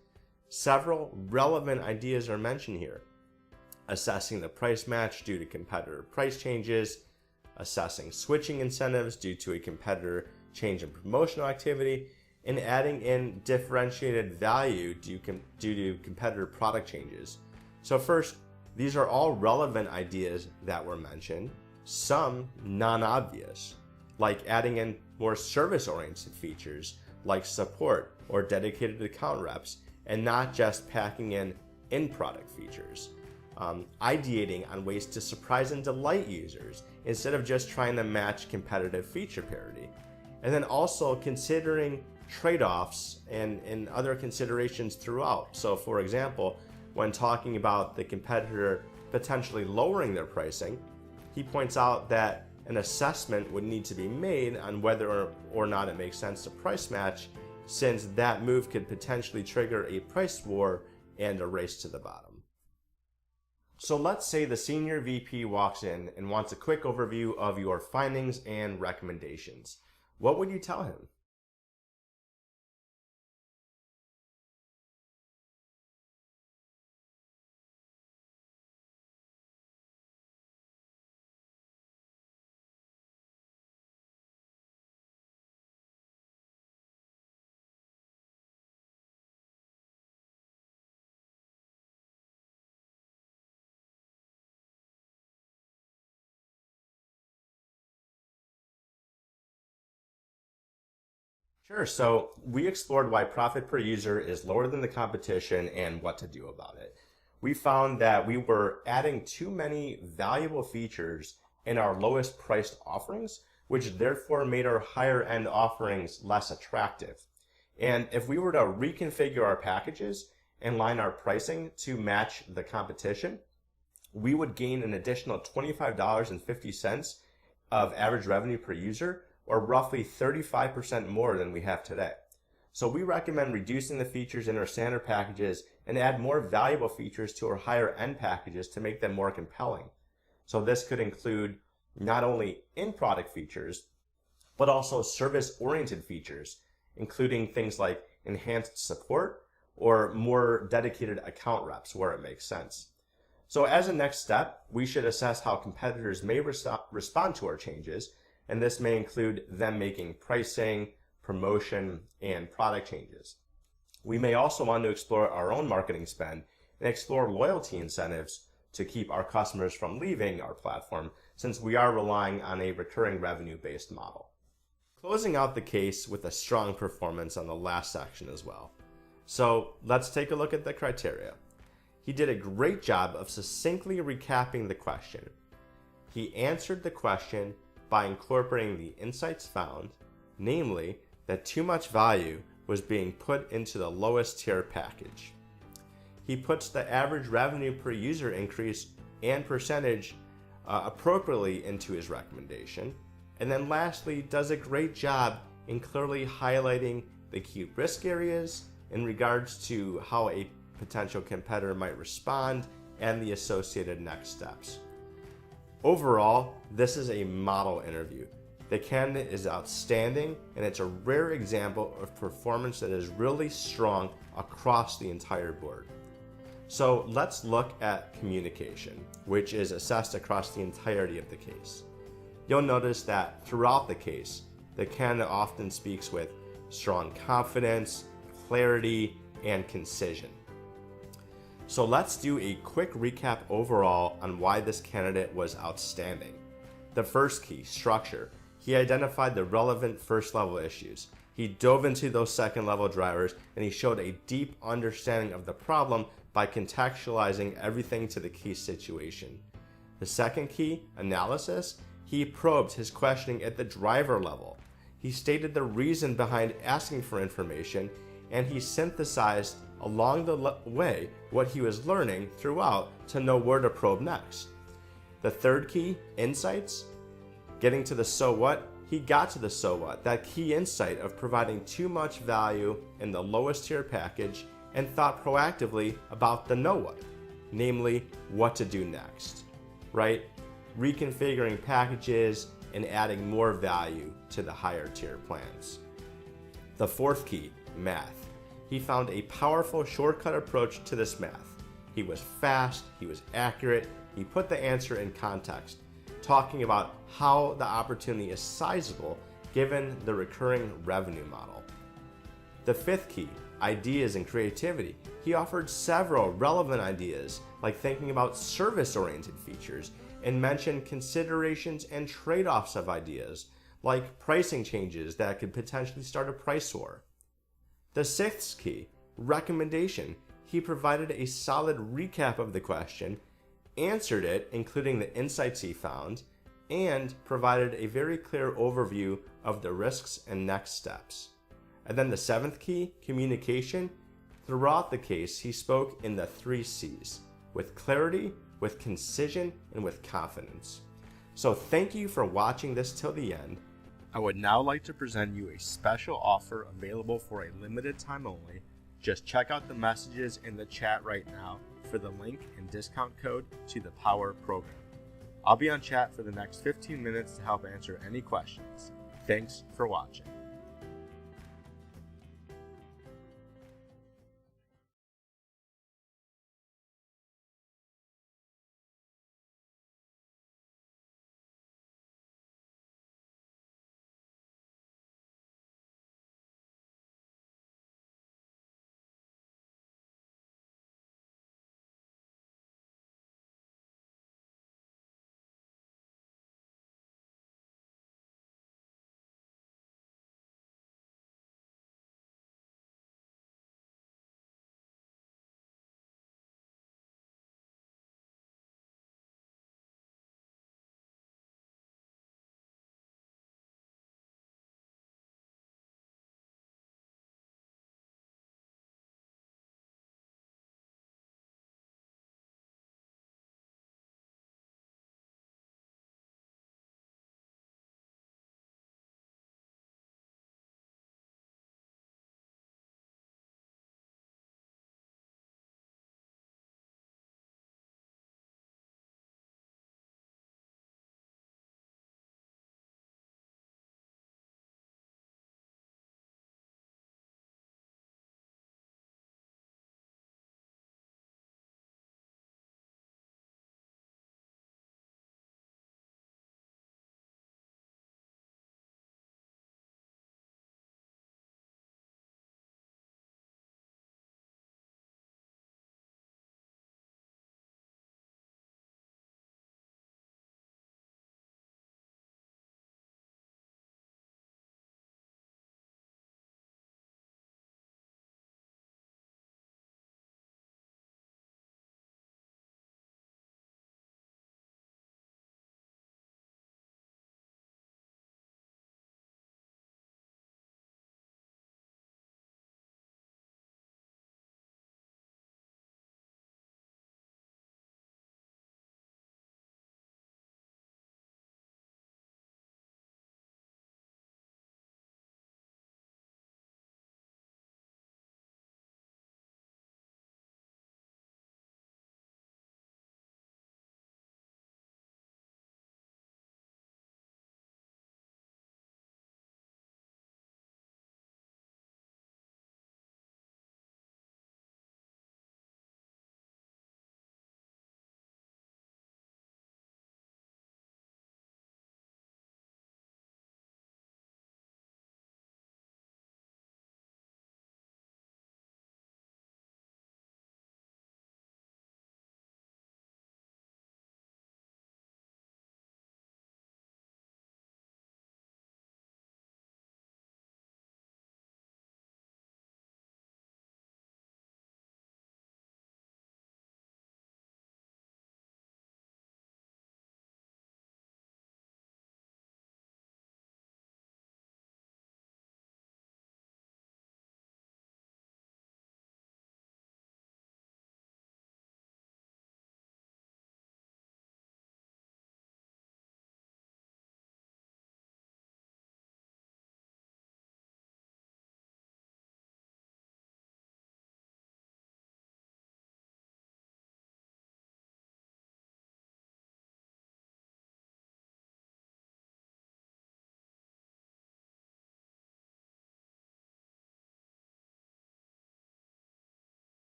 Several relevant ideas are mentioned here. Assessing the price match due to competitor price changes, assessing switching incentives due to a competitor change in promotional activity, and adding in differentiated value due to competitor product changes. So first, these are all relevant ideas that were mentioned, some non-obvious, like adding in more service-oriented features like support or dedicated account reps, and not just packing in product features. Ideating on ways to surprise and delight users instead of just trying to match competitive feature parity. And then also considering trade-offs and other considerations throughout. So for example, when talking about the competitor potentially lowering their pricing, he points out that an assessment would need to be made on whether or not it makes sense to price match, since that move could potentially trigger a price war and a race to the bottom. So let's say the senior VP walks in and wants a quick overview of your findings and recommendations. What would you tell him? Sure. So we explored why profit per user is lower than the competition and what to do about it. We found that we were adding too many valuable features in our lowest priced offerings, which therefore made our higher end offerings less attractive. And if we were to reconfigure our packages and line our pricing to match the competition, we would gain an additional $25.50 of average revenue per user, or roughly 35% more than we have today. So we recommend reducing the features in our standard packages and add more valuable features to our higher end packages to make them more compelling. So this could include not only in-product features, but also service-oriented features, including things like enhanced support or more dedicated account reps where it makes sense. So as a next step, we should assess how competitors may respond to our changes, and this may include them making pricing, promotion, and product changes. We may also want to explore our own marketing spend and explore loyalty incentives to keep our customers from leaving our platform, since we are relying on a recurring revenue-based model. Closing out the case with a strong performance on the last section as well. So let's take a look at the criteria. He did a great job of succinctly recapping the question. He answered the question by incorporating the insights found, namely that too much value was being put into the lowest tier package. He puts the average revenue per user increase and percentage appropriately into his recommendation, and then lastly does a great job in clearly highlighting the key risk areas in regards to how a potential competitor might respond and the associated next steps. Overall, this is a model interview. The candidate is outstanding, and it's a rare example of performance that is really strong across the entire board. So let's look at communication, which is assessed across the entirety of the case. You'll notice that throughout the case, the candidate often speaks with strong confidence, clarity, and concision. So let's do a quick recap overall on why this candidate was outstanding. The first key, structure. He identified the relevant first level issues. He dove into those second level drivers, and he showed a deep understanding of the problem by contextualizing everything to the case situation. The second key, analysis, he probed his questioning at the driver level. He stated the reason behind asking for information, and he synthesized along the way what he was learning throughout to know where to probe next. The third key, insights, getting to the so what, he got to the so what, that key insight of providing too much value in the lowest tier package, and thought proactively about the know what, namely what to do next, right? Reconfiguring packages and adding more value to the higher tier plans. The fourth key, math. He found a powerful shortcut approach to this math. He was fast, he was accurate, he put the answer in context, talking about how the opportunity is sizable given the recurring revenue model. The fifth key, ideas and creativity. He offered several relevant ideas, like thinking about service-oriented features, and mentioned considerations and trade-offs of ideas, like pricing changes that could potentially start a price war. The sixth key, recommendation. He provided a solid recap of the question, answered it, including the insights he found, and provided a very clear overview of the risks and next steps. And then the seventh key, communication. Throughout the case, he spoke in the 3 C's, with clarity, with concision, and with confidence. So thank you for watching this till the end. I would now like to present you a special offer available for a limited time only. Just check out the messages in the chat right now for the link and discount code to the Power Program. I'll be on chat for the next 15 minutes to help answer any questions. Thanks for watching.